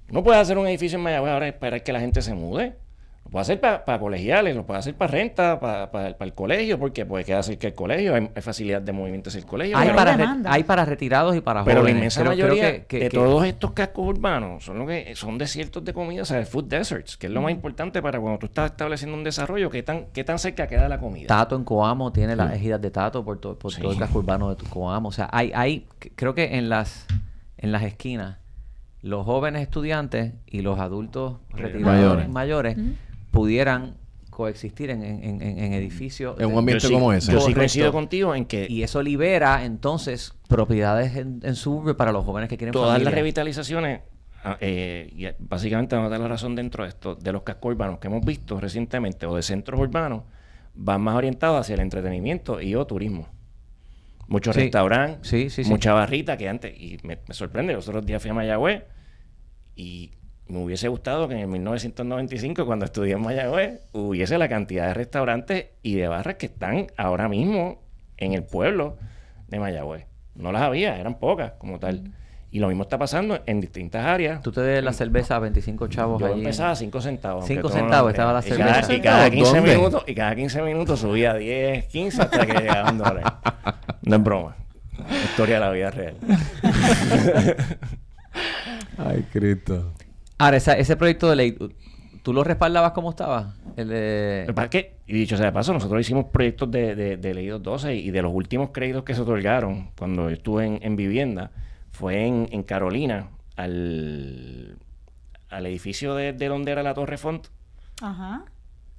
No puedes hacer un edificio en Mayagüez ahora y esperar que la gente se mude. Lo puedes hacer para colegiales, lo puedes hacer para renta, para el colegio, porque puede quedar cerca del colegio, hay facilidad de movimiento hacia el colegio. Hay para retirados y para jóvenes. Pero la inmensa mayoría que todos estos cascos urbanos son desiertos de comida, o sea, food deserts, que es lo más importante para cuando tú estás estableciendo un desarrollo, qué tan cerca queda la comida. Tato en Coamo tiene las ejidas de Tato por todo el casco urbano de Coamo. O sea, creo que en las esquinas, los jóvenes estudiantes y los adultos retirados mayores pudieran coexistir en edificios en un ambiente como ese. Yo sí coincido contigo en que y eso libera entonces propiedades en suburbio para los jóvenes que quieren todas familia. las revitalizaciones y básicamente vamos a dar la razón dentro de esto, de los cascos urbanos que hemos visto recientemente o de centros urbanos, van más orientados hacia el entretenimiento y o turismo. Muchos restaurantes, mucha barrita que antes, y me sorprende, los otros días fui a Mayagüez y me hubiese gustado que en el 1995, cuando estudié en Mayagüez, hubiese la cantidad de restaurantes y de barras que están ahora mismo en el pueblo de Mayagüez. No las había, eran pocas como tal. Y lo mismo está pasando en distintas áreas. Tú te des la cerveza a 25 chavos yo allí. empezaba a 5 centavos. 5 centavos estaba la cerveza. Y cada 15 minutos subía 10, 15 hasta que llegaban $1. No es broma. Historia de la vida real. Ay, Cristo. Ahora, ese proyecto de ley, ¿tú lo respaldabas como estaba? ¿Para qué? Y dicho sea de paso, nosotros hicimos proyectos de ley 212 y de los últimos créditos que se otorgaron cuando yo estuve en vivienda, fue en Carolina, al edificio de donde era la Torre Font. Ajá.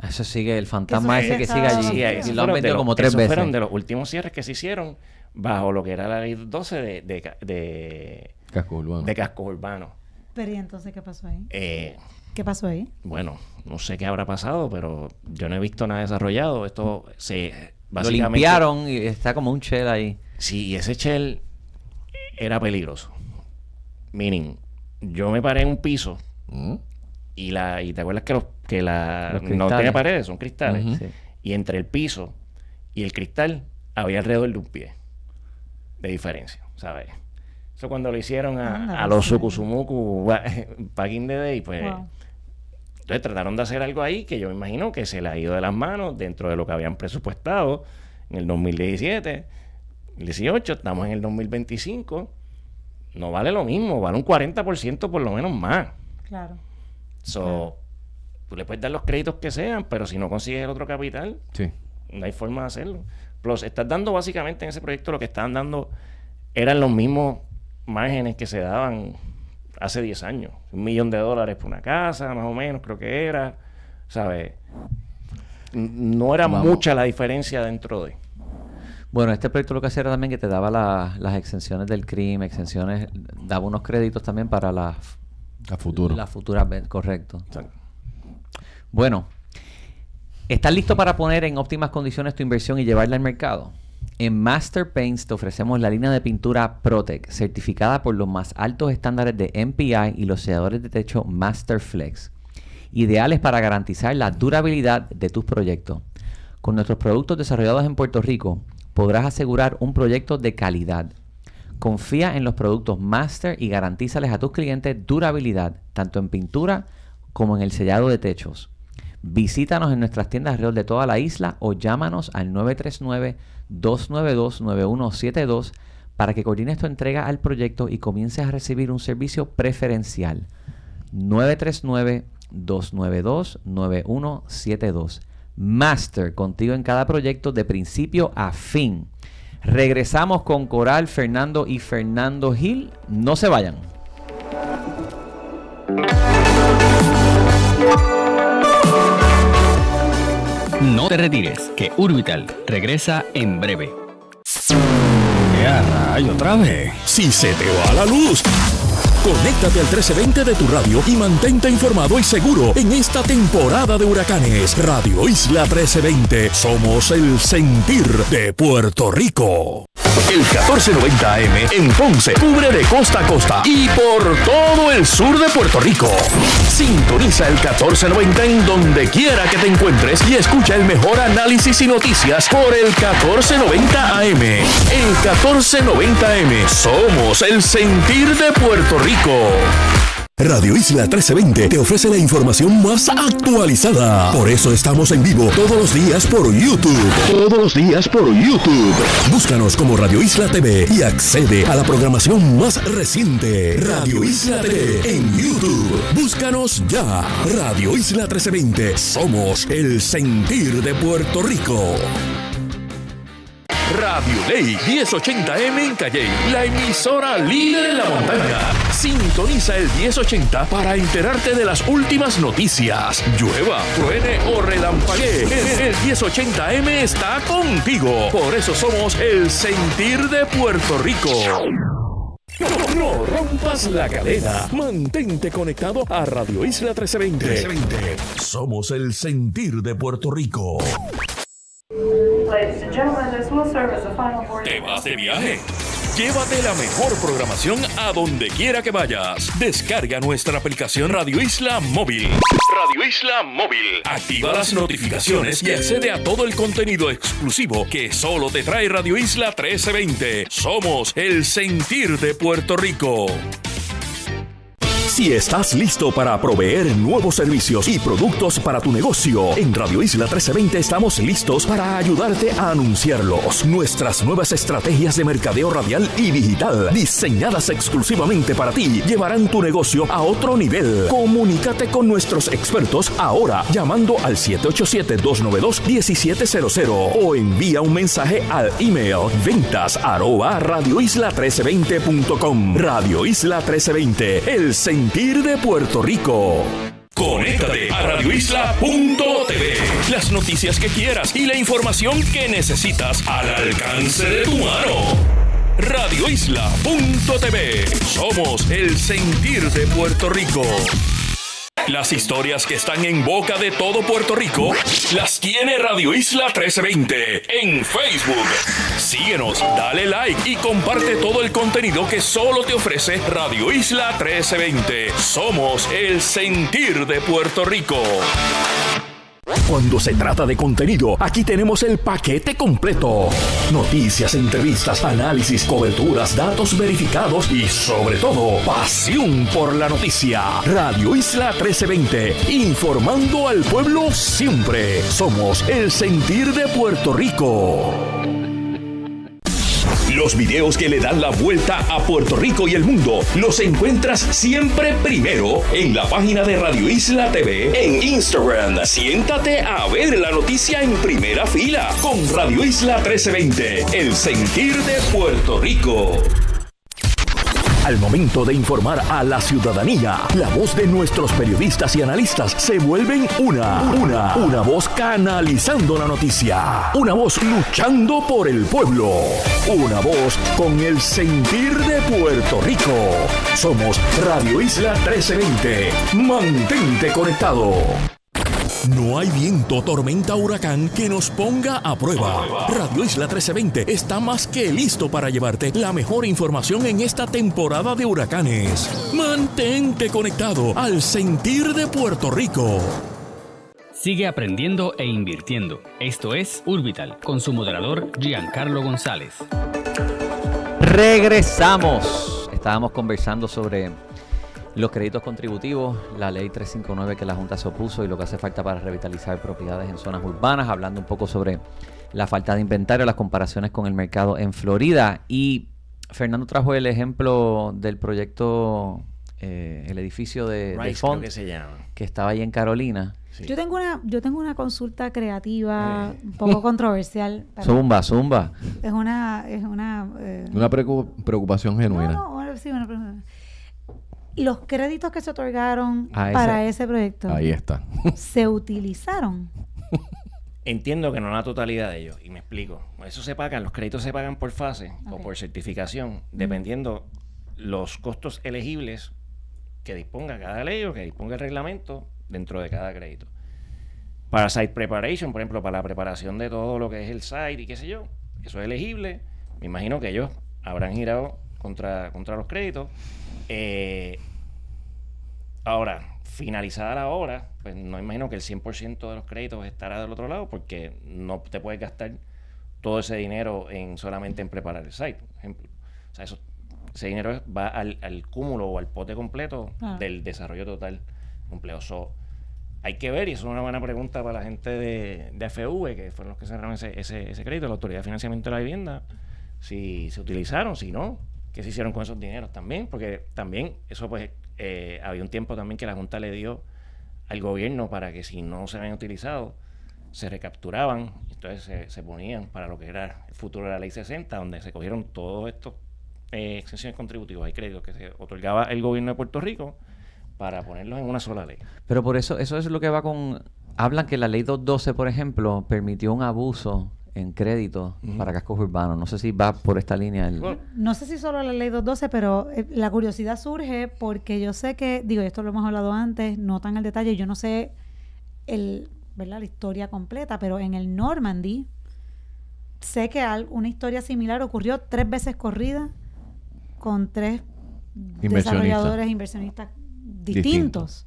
Eso sigue, el fantasma ese que sigue allí. Sí, lo han vendido como 3 veces. Fueron de los últimos cierres que se hicieron bajo lo que era la ley 12 de casco urbano. De casco urbano. Pero ¿y entonces qué pasó ahí? ¿Qué pasó ahí? Bueno, no sé qué habrá pasado, pero yo no he visto nada desarrollado. Esto lo limpiaron y está como un shell ahí. Sí, y ese shell era peligroso. Meaning, yo me paré en un piso y te acuerdas que no tiene paredes, son cristales. Sí. Y entre el piso y el cristal había alrededor de un pie de diferencia, ¿sabes? Eso cuando lo hicieron a los Sukusumuku back in the day, pues entonces trataron de hacer algo ahí que yo me imagino que se le ha ido de las manos dentro de lo que habían presupuestado en el 2017, 18, estamos en el 2025, no vale lo mismo, vale un 40% por lo menos más. Claro. Tú le puedes dar los créditos que sean, pero si no consigues el otro capital, no hay forma de hacerlo. Plus, estás dando básicamente en ese proyecto lo que estaban dando eran los mismos márgenes que se daban hace 10 años. $1 millón por una casa, más o menos, creo que era. ¿Sabes? No era mucha la diferencia dentro de... Bueno, este proyecto lo que hacía era también que te daba las exenciones del crimen, daba unos créditos también para la futura, correcto. Exacto. Bueno, ¿estás listo para poner en óptimas condiciones tu inversión y llevarla al mercado? En Master Paints te ofrecemos la línea de pintura Protec, certificada por los más altos estándares de MPI y los selladores de techo Master Flex, ideales para garantizar la durabilidad de tus proyectos. Con nuestros productos desarrollados en Puerto Rico, podrás asegurar un proyecto de calidad. Confía en los productos Master y garantízales a tus clientes durabilidad, tanto en pintura como en el sellado de techos. Visítanos en nuestras tiendas alrededor de toda la isla o llámanos al 939-292-9172 para que coordines tu entrega al proyecto y comiences a recibir un servicio preferencial. 939-292-9172. Master, contigo en cada proyecto de principio a fin. Regresamos con Coral, Fernando y Fernando Gil. No se vayan. No te retires, que Urbital regresa en breve. ¡Ya, rayo, otra vez! ¡Si se te va la luz! Conéctate al 1320 de tu radio y mantente informado y seguro en esta temporada de huracanes. Radio Isla 1320. Somos el sentir de Puerto Rico. El 1490 AM en Ponce cubre de costa a costa y por todo el sur de Puerto Rico. Sintoniza el 1490 en donde quiera que te encuentres y escucha el mejor análisis y noticias por el 1490 AM. El 1490 AM. Somos el sentir de Puerto Rico. Radio Isla 1320 te ofrece la información más actualizada. Por eso estamos en vivo todos los días por YouTube. Todos los días por YouTube. Búscanos como Radio Isla TV y accede a la programación más reciente. Radio Isla TV en YouTube. Búscanos ya. Radio Isla 1320. Somos el sentir de Puerto Rico. Radio Ley 1080M en Calley, la emisora líder en la montaña. Sintoniza el 1080 para enterarte de las últimas noticias. Llueva, truene o relampaguee, el 1080M está contigo. Por eso somos el sentir de Puerto Rico. No rompas la cadena. Mantente conectado a Radio Isla 1320. Somos el sentir de Puerto Rico. ¿Te vas de viaje? Llévate la mejor programación a donde quiera que vayas. Descarga nuestra aplicación Radio Isla Móvil. Radio Isla Móvil. Activa las notificaciones y accede a todo el contenido exclusivo que solo te trae Radio Isla 1320. Somos el sentir de Puerto Rico. Si estás listo para proveer nuevos servicios y productos para tu negocio, en Radio Isla 1320 estamos listos para ayudarte a anunciarlos. Nuestras nuevas estrategias de mercadeo radial y digital, diseñadas exclusivamente para ti, llevarán tu negocio a otro nivel. Comunícate con nuestros expertos ahora llamando al 787-292-1700 o envía un mensaje al email ventas@radioisla1320.com. Radio Isla 1320, el sentir de Puerto Rico. Conéctate a radioisla.tv. Las noticias que quieras y la información que necesitas al alcance de tu mano. radioisla.tv. Somos el sentir de Puerto Rico. Las historias que están en boca de todo Puerto Rico las tiene Radio Isla 1320 en Facebook. Síguenos, dale like y comparte todo el contenido que solo te ofrece Radio Isla 1320. Somos el sentir de Puerto Rico. Cuando se trata de contenido, aquí tenemos el paquete completo. Noticias, entrevistas, análisis, coberturas, datos verificados y, sobre todo, pasión por la noticia. Radio Isla 1320, informando al pueblo siempre. Somos el sentir de Puerto Rico. Los videos que le dan la vuelta a Puerto Rico y el mundo los encuentras siempre primero en la página de Radio Isla TV en Instagram. Siéntate a ver la noticia en primera fila con Radio Isla 1320, el sentir de Puerto Rico. Al momento de informar a la ciudadanía, la voz de nuestros periodistas y analistas se vuelven una voz canalizando la noticia, una voz luchando por el pueblo, una voz con el sentir de Puerto Rico. Somos Radio Isla 1320. Mantente conectado. No hay viento, tormenta, huracán que nos ponga a prueba. Radio Isla 1320 está más que listo para llevarte la mejor información en esta temporada de huracanes. Mantente conectado al sentir de Puerto Rico. Sigue aprendiendo e invirtiendo. Esto es Urbital, con su moderador Giancarlo González. Regresamos. Estábamos conversando sobre Los créditos contributivos, la ley 359 que la Junta se opuso y lo que hace falta para revitalizar propiedades en zonas urbanas, hablando un poco sobre la falta de inventario, las comparaciones con el mercado en Florida. Y Fernando trajo el ejemplo del proyecto, el edificio de Rice, Font, creo que se llama. que estaba ahí en Carolina. Sí. Yo tengo una consulta creativa, un poco controversial. pero Zumba. Es una Una preocupación genuina. No, sí, una pregunta. Los créditos que se otorgaron A para ese proyecto Ahí está. se utilizaron. Entiendo que no la totalidad de ellos, y me explico. Eso se pagan, los créditos se pagan por fase o por certificación, dependiendo los costos elegibles que disponga cada ley o que disponga el reglamento dentro de cada crédito. Para site preparation, por ejemplo, para la preparación de todo lo que es el site y qué sé yo, eso es elegible. Me imagino que ellos habrán girado contra los créditos. Ahora, finalizada la obra, pues no imagino que el 100% de los créditos estará del otro lado, porque no te puedes gastar todo ese dinero solamente en preparar el site, por ejemplo. O sea, ese dinero va al cúmulo o al pote completo del desarrollo total completo. Hay que ver, y eso es una buena pregunta para la gente de AFV, que fueron los que cerraron ese crédito, la Autoridad de Financiamiento de la Vivienda, si se utilizaron, si no, qué se hicieron con esos dineros también, porque también eso pues había un tiempo también que la Junta le dio al gobierno para que si no se habían utilizado, se recapturaban, entonces se ponían para lo que era el futuro de la Ley 60, donde se cogieron todos estos exenciones contributivas y créditos que se otorgaba el gobierno de Puerto Rico para ponerlos en una sola ley. Pero por eso es lo que va con... Hablan que la ley 212, por ejemplo, permitió un abuso en crédito para cascos urbanos. No sé si va por esta línea. No sé si solo la ley 212, pero la curiosidad surge porque yo sé que, digo, esto lo hemos hablado antes, no tan al detalle, yo no sé ¿verdad? La historia completa, pero en el Normandy sé que una historia similar ocurrió 3 veces corrida con 3 desarrolladores, inversionistas distintos.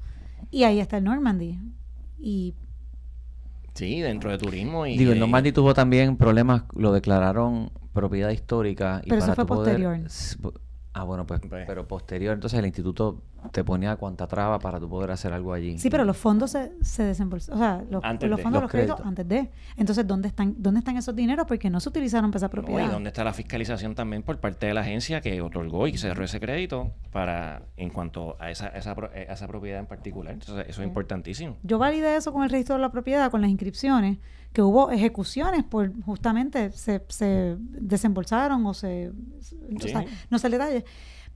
Y ahí está el Normandy. Y sí, dentro de turismo. Y digo, el Normandy tuvo también problemas, lo declararon propiedad histórica. Pero eso fue posterior. Bueno, pues, pero posterior. Entonces el instituto te ponía cuanta traba para tú poder hacer algo allí. Sí, pero los fondos se desembolsaron. O sea, los fondos de los créditos antes de. Entonces, ¿dónde están esos dineros? Porque no se utilizaron para esa propiedad. ¿Y dónde está la fiscalización también por parte de la agencia que otorgó y cerró ese crédito en cuanto a esa propiedad en particular? Entonces, eso es importantísimo. Yo validé eso con el registro de la propiedad, con las inscripciones, que hubo ejecuciones por justamente se desembolsaron o sea, no sé el detalle.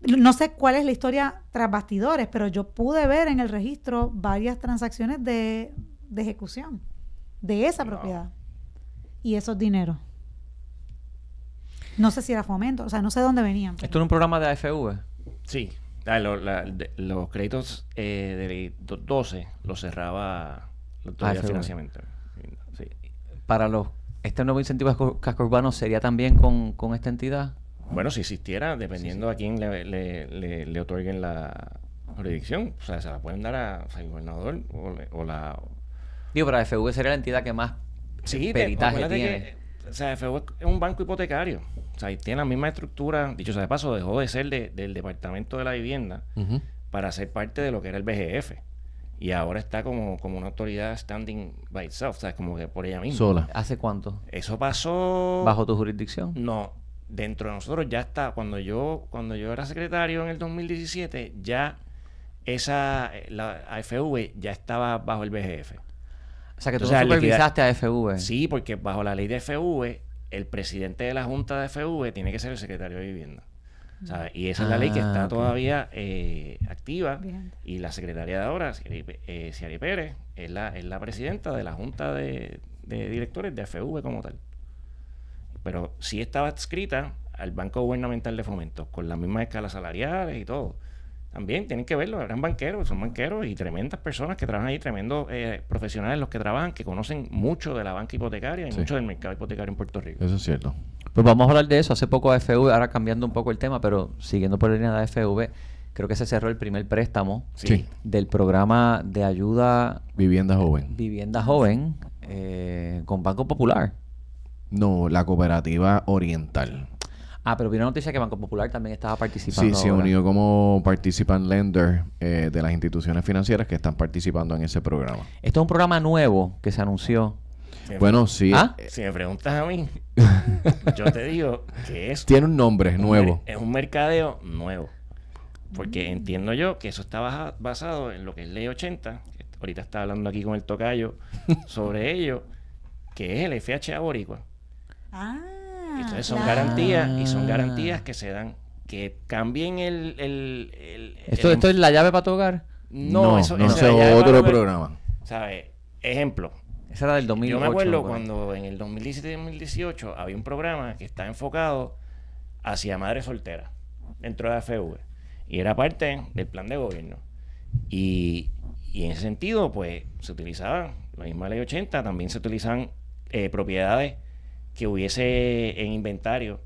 No sé cuál es la historia tras bastidores, pero yo pude ver en el registro varias transacciones de ejecución de esa propiedad y esos dineros. No sé si era Fomento, o sea, no sé dónde venían. ¿Esto era un programa de AFV? Sí. Los créditos de 12 los cerraba la Autoridad de Financiamiento. Sí. Para este nuevo incentivo a casco urbano, ¿sería también con esta entidad? Bueno, si existiera, dependiendo a quién le otorguen la jurisdicción. O sea, se la pueden dar al gobernador o la... Digo, pero AFV sería la entidad que más peritaje tiene. O sea, AFV es un banco hipotecario. O sea, tiene la misma estructura. Dicho sea de paso, dejó de ser del Departamento de la Vivienda para ser parte de lo que era el BGF. Y ahora está como una autoridad standing by itself. O sea, como que por ella misma. Sola. ¿Hace cuánto? Eso pasó... ¿Bajo tu jurisdicción? No. Dentro de nosotros ya está. Cuando yo era secretario en el 2017, ya la AFV ya estaba bajo el BGF. O sea, que tú no supervisaste a AFV. Sí, porque bajo la ley de AFV, el presidente de la Junta de AFV tiene que ser el secretario de Vivienda. O sea, y esa es la ley que está todavía activa. Bien. Y la secretaria de ahora, Ciari Pérez, es la presidenta de la Junta de Directores de AFV como tal. Pero sí estaba adscrita al Banco Gubernamental de Fomento, con las mismas escalas salariales y todo. También tienen que verlo, eran banqueros, son banqueros y tremendas personas que trabajan ahí, tremendos profesionales los que trabajan, que conocen mucho de la banca hipotecaria y mucho del mercado hipotecario en Puerto Rico. Eso es cierto. Pues vamos a hablar de eso. Hace poco AFV, ahora cambiando un poco el tema, pero siguiendo por la línea de AFV, creo que se cerró el primer préstamo del programa de ayuda Vivienda Joven. Vivienda Joven con Banco Popular. No, la Cooperativa Oriental. Pero vi una noticia que Banco Popular también estaba participando. Sí, se ahora. unió como participant lender de las instituciones financieras que están participando en ese programa. Esto es un programa nuevo que se anunció. Bueno, sí. ¿Ah? Si me preguntas a mí, yo te digo que es Tiene un nombre nuevo. es un mercadeo nuevo. Porque entiendo yo que eso está basado en lo que es Ley 80. Que ahorita está hablando aquí con el tocayo sobre ello, que es el FHA boricua. Entonces son claro. garantías, y son garantías que se dan. Que cambien ¿Esto es la llave para tu hogar? No, eso ese es ya otro va a ver, programa. ¿sabes? Ejemplo. Esa era del 2008. Yo me acuerdo por ahí. cuando en el 2017-2018 había un programa que estaba enfocado hacia madres solteras dentro de AFV. Y era parte del plan de gobierno. Y en ese sentido, pues, se utilizaba la misma Ley 80, también se utilizaban propiedades que hubiese en inventario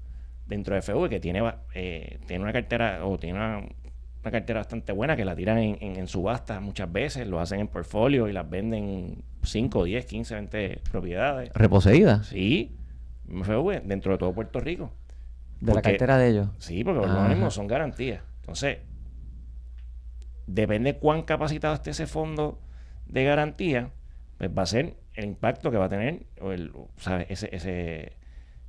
dentro de AFV, que tiene una cartera, o tiene una cartera bastante buena, que la tiran en subastas muchas veces, lo hacen en portfolio y las venden 5, 10, 15, 20 propiedades. ¿Reposeída? Sí, AFV, dentro de todo Puerto Rico. De la Porque- cartera de ellos. Sí, porque por lo Ajá. mismo son garantías. Entonces, depende cuán capacitado esté ese fondo de garantía, pues va a ser el impacto que va a tener ¿sabes?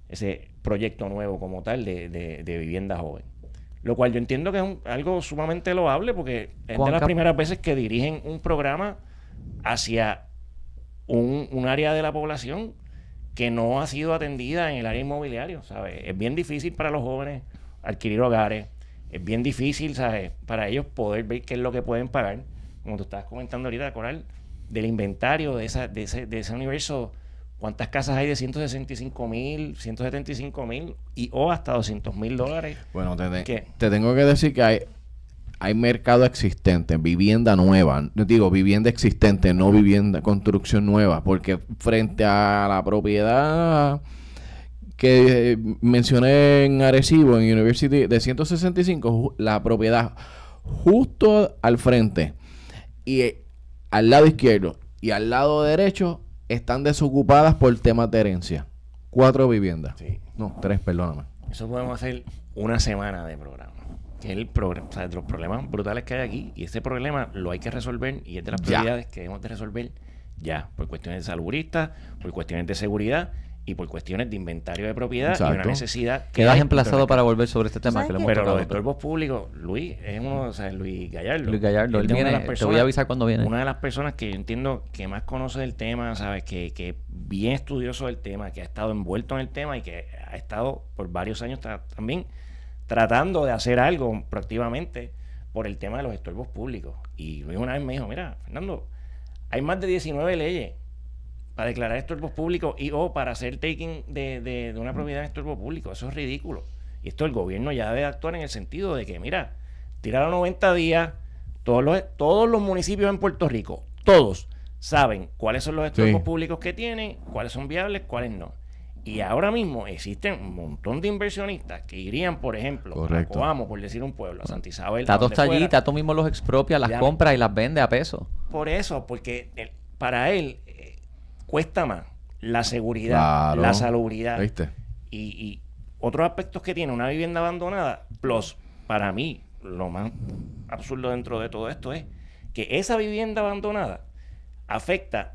Ese proyecto nuevo como tal de vivienda joven. Lo cual yo entiendo que es algo sumamente loable, porque es de las primeras veces que dirigen un programa hacia un área de la población que no ha sido atendida en el área inmobiliaria, ¿sabes? Es bien difícil para los jóvenes adquirir hogares, es bien difícil, ¿sabes? Para ellos poder ver qué es lo que pueden pagar, como tú estabas comentando ahorita, Coral, del inventario de ese universo. ¿Cuántas casas hay de 165,000, 175,000 o hasta $200,000? Bueno, ¿Qué? te tengo que decir que hay mercado existente, vivienda nueva. Digo, vivienda existente, no vivienda, construcción nueva. Porque frente a la propiedad que mencioné en Arecibo, en University, de 165, la propiedad justo al frente y al lado izquierdo y al lado derecho están desocupadas por temas de herencia. 4 viviendas. Sí. No, 3, perdóname. Eso podemos hacer una semana de programa. Que es el programa, o sea, de los problemas brutales que hay aquí. Y ese problema lo hay que resolver, y es de las Ya. prioridades que debemos de resolver ya. Por cuestiones de salubristas, por cuestiones de seguridad y por cuestiones de inventario de propiedad. Exacto. Y una necesidad que Quedas hay emplazado dentro para del volver sobre este tema ¿Sabes que lo qué? hemos Pero tocado. los estorbos públicos, Luis, es uno, o sea, Luis Gallardo. Luis Gallardo, él Este es una de viene, las te voy a avisar cuando viene. Una de las personas que yo entiendo que más conoce del tema, ¿sabes? Que bien estudioso del tema, que ha estado envuelto en el tema y que ha estado por varios años también tratando de hacer algo proactivamente por el tema de los estorbos públicos. Y Luis una vez me dijo, mira, Fernando, hay más de 19 leyes para declarar estorbos públicos o para hacer taking de una propiedad en estorbo público. Eso es ridículo. Y esto el gobierno ya debe actuar en el sentido de que, mira, tirar a 90 días, todos los municipios en Puerto Rico, todos saben cuáles son los estorbos Sí. públicos que tienen, cuáles son viables, cuáles no. Y ahora mismo existen un montón de inversionistas que irían, por ejemplo, Correcto. a Coamo, por decir un pueblo, a Santa Isabel, a Tato donde está allí, fuera. Tato mismo los expropia, las Ya. compra y las vende a peso. Por eso, porque para él cuesta más la seguridad, Claro. la salubridad ¿Viste? y otros aspectos que tiene una vivienda abandonada. Plus, para mí, lo más absurdo dentro de todo esto es que esa vivienda abandonada afecta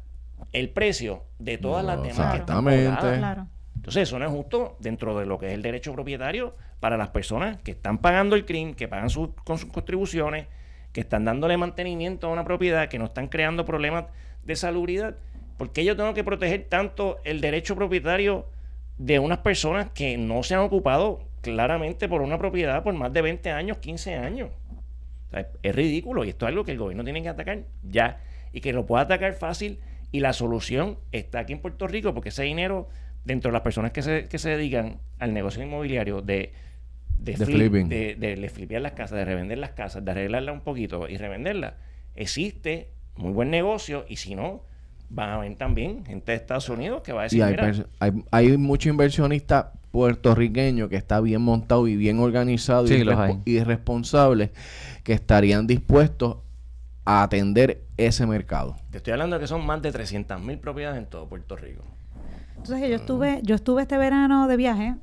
el precio de todas las demás que están Exactamente. pobladas. Claro. Entonces, eso no es justo dentro de lo que es el derecho propietario para las personas que están pagando el crimen, que pagan con sus contribuciones, que están dándole mantenimiento a una propiedad, que no están creando problemas de salubridad. ¿Por qué yo tengo que proteger tanto el derecho propietario de unas personas que no se han ocupado claramente por una propiedad por más de 20 años, 15 años? O sea, es ridículo, y esto es algo que el gobierno tiene que atacar ya, y que lo pueda atacar fácil, y la solución está aquí en Puerto Rico, porque ese dinero, dentro de las personas que se dedican al negocio inmobiliario de flipping. de flipear las casas, de revender las casas, de arreglarlas un poquito y revenderlas, existe muy buen negocio, y si no, van a haber también gente de Estados Unidos que va a decir, Y hay, mira, hay mucho inversionista puertorriqueño que está bien montado y bien organizado Sí, los hay. y responsable, que estarían dispuestos a atender ese mercado. te estoy hablando de que son más de 300,000 propiedades en todo Puerto Rico. Entonces yo estuve este verano de viaje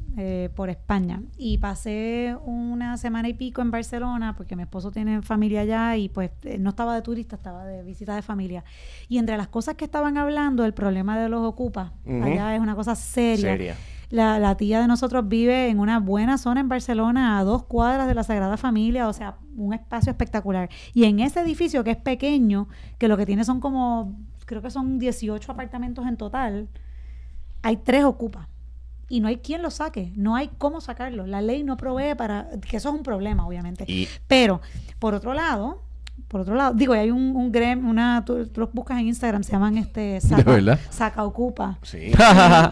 por España y pasé una semana y pico en Barcelona porque mi esposo tiene familia allá y pues no estaba de turista, estaba de visita de familia. Y entre las cosas que estaban hablando, el problema de los ocupas, allá es una cosa seria. La tía de nosotros vive en una buena zona en Barcelona, a 2 cuadras de la Sagrada Familia, o sea, un espacio espectacular. Y en ese edificio que es pequeño, que lo que tiene son creo que son 18 apartamentos en total, hay 3 ocupas. Y no hay quien lo saque, no hay cómo sacarlo. La ley no provee para... que eso es un problema, obviamente. Pero, por otro lado, digo, hay un gremio, tú los buscas en Instagram, se llaman Saca Ocupa. Sí.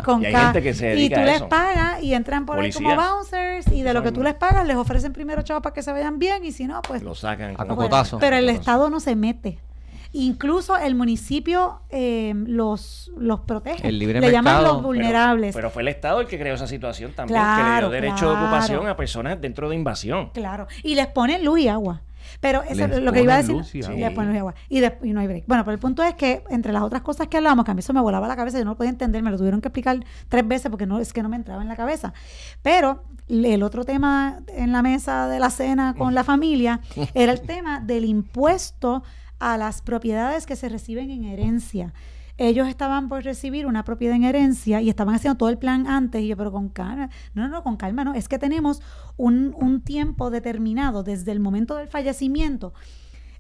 Con y hay K. gente que se dedica y tú a les eso. pagas y entran por Policía. ahí como bouncers y de lo que tú les pagas les ofrecen primero chavos para que se vayan bien y si no, pues... Lo sacan. A cocotazo. Pero el Estado no se mete. Incluso el municipio los protege. El libre le llaman mercado. los vulnerables. Pero fue el Estado el que creó esa situación también, Claro, que le dio derecho de claro. ocupación a personas dentro de invasión. Claro. Y les ponen luz y agua. Pero eso Les es lo que iba a ponen decir. luz y agua. Les ponen luz y agua. Y no hay break. Bueno, pero el punto es que entre las otras cosas que hablábamos, que a mí eso me volaba la cabeza, yo no lo podía entender, me lo tuvieron que explicar 3 veces porque es que no me entraba en la cabeza. Pero el otro tema en la mesa de la cena con la familia era el tema del impuesto a las propiedades que se reciben en herencia. Ellos estaban por recibir una propiedad en herencia y estaban haciendo todo el plan antes y yo, pero con calma, con calma, no, es que tenemos un tiempo determinado desde el momento del fallecimiento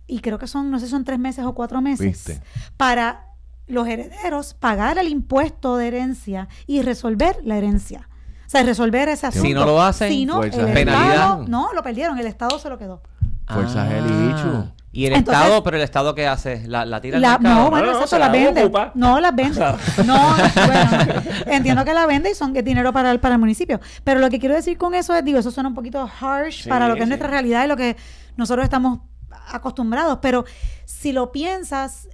y creo que son 3 meses o 4 meses ¿Viste? para los herederos pagar el impuesto de herencia y resolver la herencia. O sea, resolver ese asunto. Si no lo hacen, si no, fuerza el penalidad. Estado, no, lo perdieron, el Estado se lo quedó. Fuerzas del Ichu. Y el Entonces- Estado, pero el Estado ¿qué hace? ¿La tira al mercado? No, bueno, No, exacto, se la la vende. ocupa. No, las vende. No, bueno, entiendo que la vende y son dinero para el municipio. Pero lo que quiero decir con eso es, digo, eso suena un poquito harsh Sí, para lo que es sí. nuestra realidad y lo que nosotros estamos acostumbrados. Pero si lo piensas,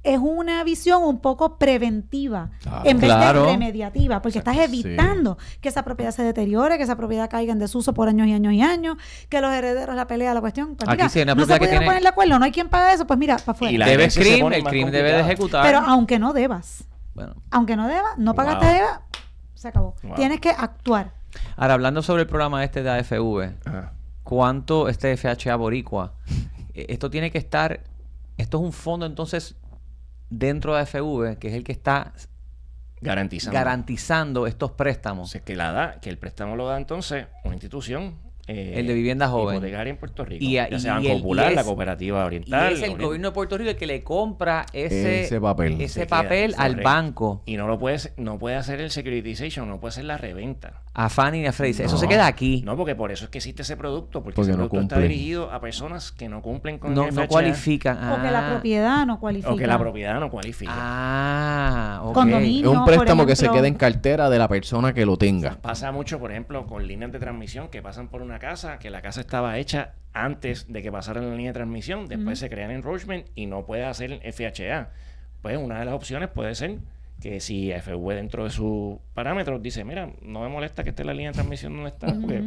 es una visión un poco preventiva en vez Claro. de remediativa, porque estás evitando que esa propiedad se deteriore, que esa propiedad caiga en desuso por años y años y años, que los herederos la pelea, la cuestión. Pues Aquí mira, sí hay una no se propiedad que pudieron tiene- poner de acuerdo, no hay quien paga eso, pues mira, para afuera. Y la Debes herencia se crimen, pone el más crimen debe de complicada. ejecutar. Pero aunque no debas, Bueno. aunque no debas, no pagaste Wow. deba, se acabó. Wow. Tienes que actuar. Ahora, hablando sobre el programa este de AFV, Ajá. ¿cuánto este FHA Boricua? Esto tiene que estar, esto es un fondo entonces dentro de AFV, que es el que está garantizando estos préstamos. O sea, que el préstamo lo da entonces una institución. El de vivienda joven. Hipotecaria en Puerto Rico. Y ya sea Banco Popular, la Cooperativa Y Oriental. es el gobierno de Puerto Rico el que le compra Ese papel. ese Se papel queda, al correcto. banco, Y no puede hacer el securitization, no puede hacer la reventa. a Fannie y a Freddie. Eso No. se queda aquí. No, porque por eso es que existe ese producto, porque Porque ese no producto está cumplen. dirigido a personas que no cumplen con No, el no FHA, cualifican. O que la propiedad no cualifica. o que la propiedad no cualifica. Ok. Condominio. Es un por préstamo que se ejemplo. queda en cartera de la persona que lo tenga. Pasa mucho, por ejemplo, con líneas de transmisión que pasan por una casa, que la casa estaba hecha antes de que pasara la línea de transmisión, después se crean enrollment y no puede hacer FHA. Pues una de las opciones puede ser que si FV dentro de sus parámetros dice, mira, no me molesta que esté la línea de transmisión donde está, porque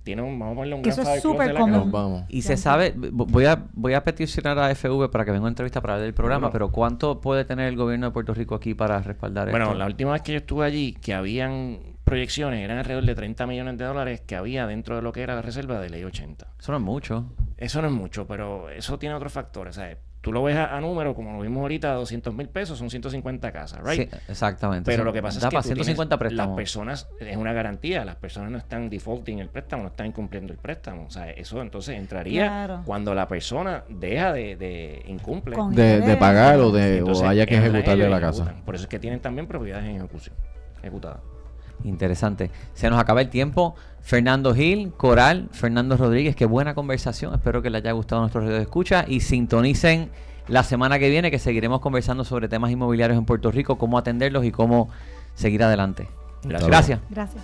tiene vamos a ponerle un Que gran eso es fire close súper de la común. casa. Nos vamos. Y se sabe, voy a peticionar a FV para que venga una entrevista para hablar del programa, pero ¿cuánto puede tener el gobierno de Puerto Rico aquí para respaldar Bueno, esto? la última vez que yo estuve allí, que habían proyecciones, eran alrededor de $30 millones que había dentro de lo que era la reserva de ley 80. Eso no es mucho. Eso no es mucho, pero eso tiene otros factores. ¿Sabes? Tú lo ves a número, como lo vimos ahorita, $200,000, son 150 casas, ¿right? Sí, exactamente. Pero Eso lo que pasa es da que para tú tienes 150 las préstamos. personas, es una garantía, las personas no están defaulting el préstamo, no están incumpliendo el préstamo. O sea, eso entonces entraría Claro. cuando la persona deja de incumple. Con De pagar o Entonces, haya que entran ejecutarle ellos la y casa. ejecutan. Por eso es que tienen también propiedades en ejecución, ejecutadas. Interesante. Se nos acaba el tiempo. Fernando Gil, Coral, Fernando Rodríguez, qué buena conversación. Espero que les haya gustado nuestro radio de escucha y sintonicen la semana que viene que seguiremos conversando sobre temas inmobiliarios en Puerto Rico, cómo atenderlos y cómo seguir adelante. Gracias. Gracias. Gracias.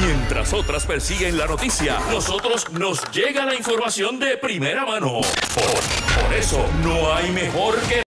Mientras otras persiguen la noticia, nosotros nos llega la información de primera mano. Por eso no hay mejor que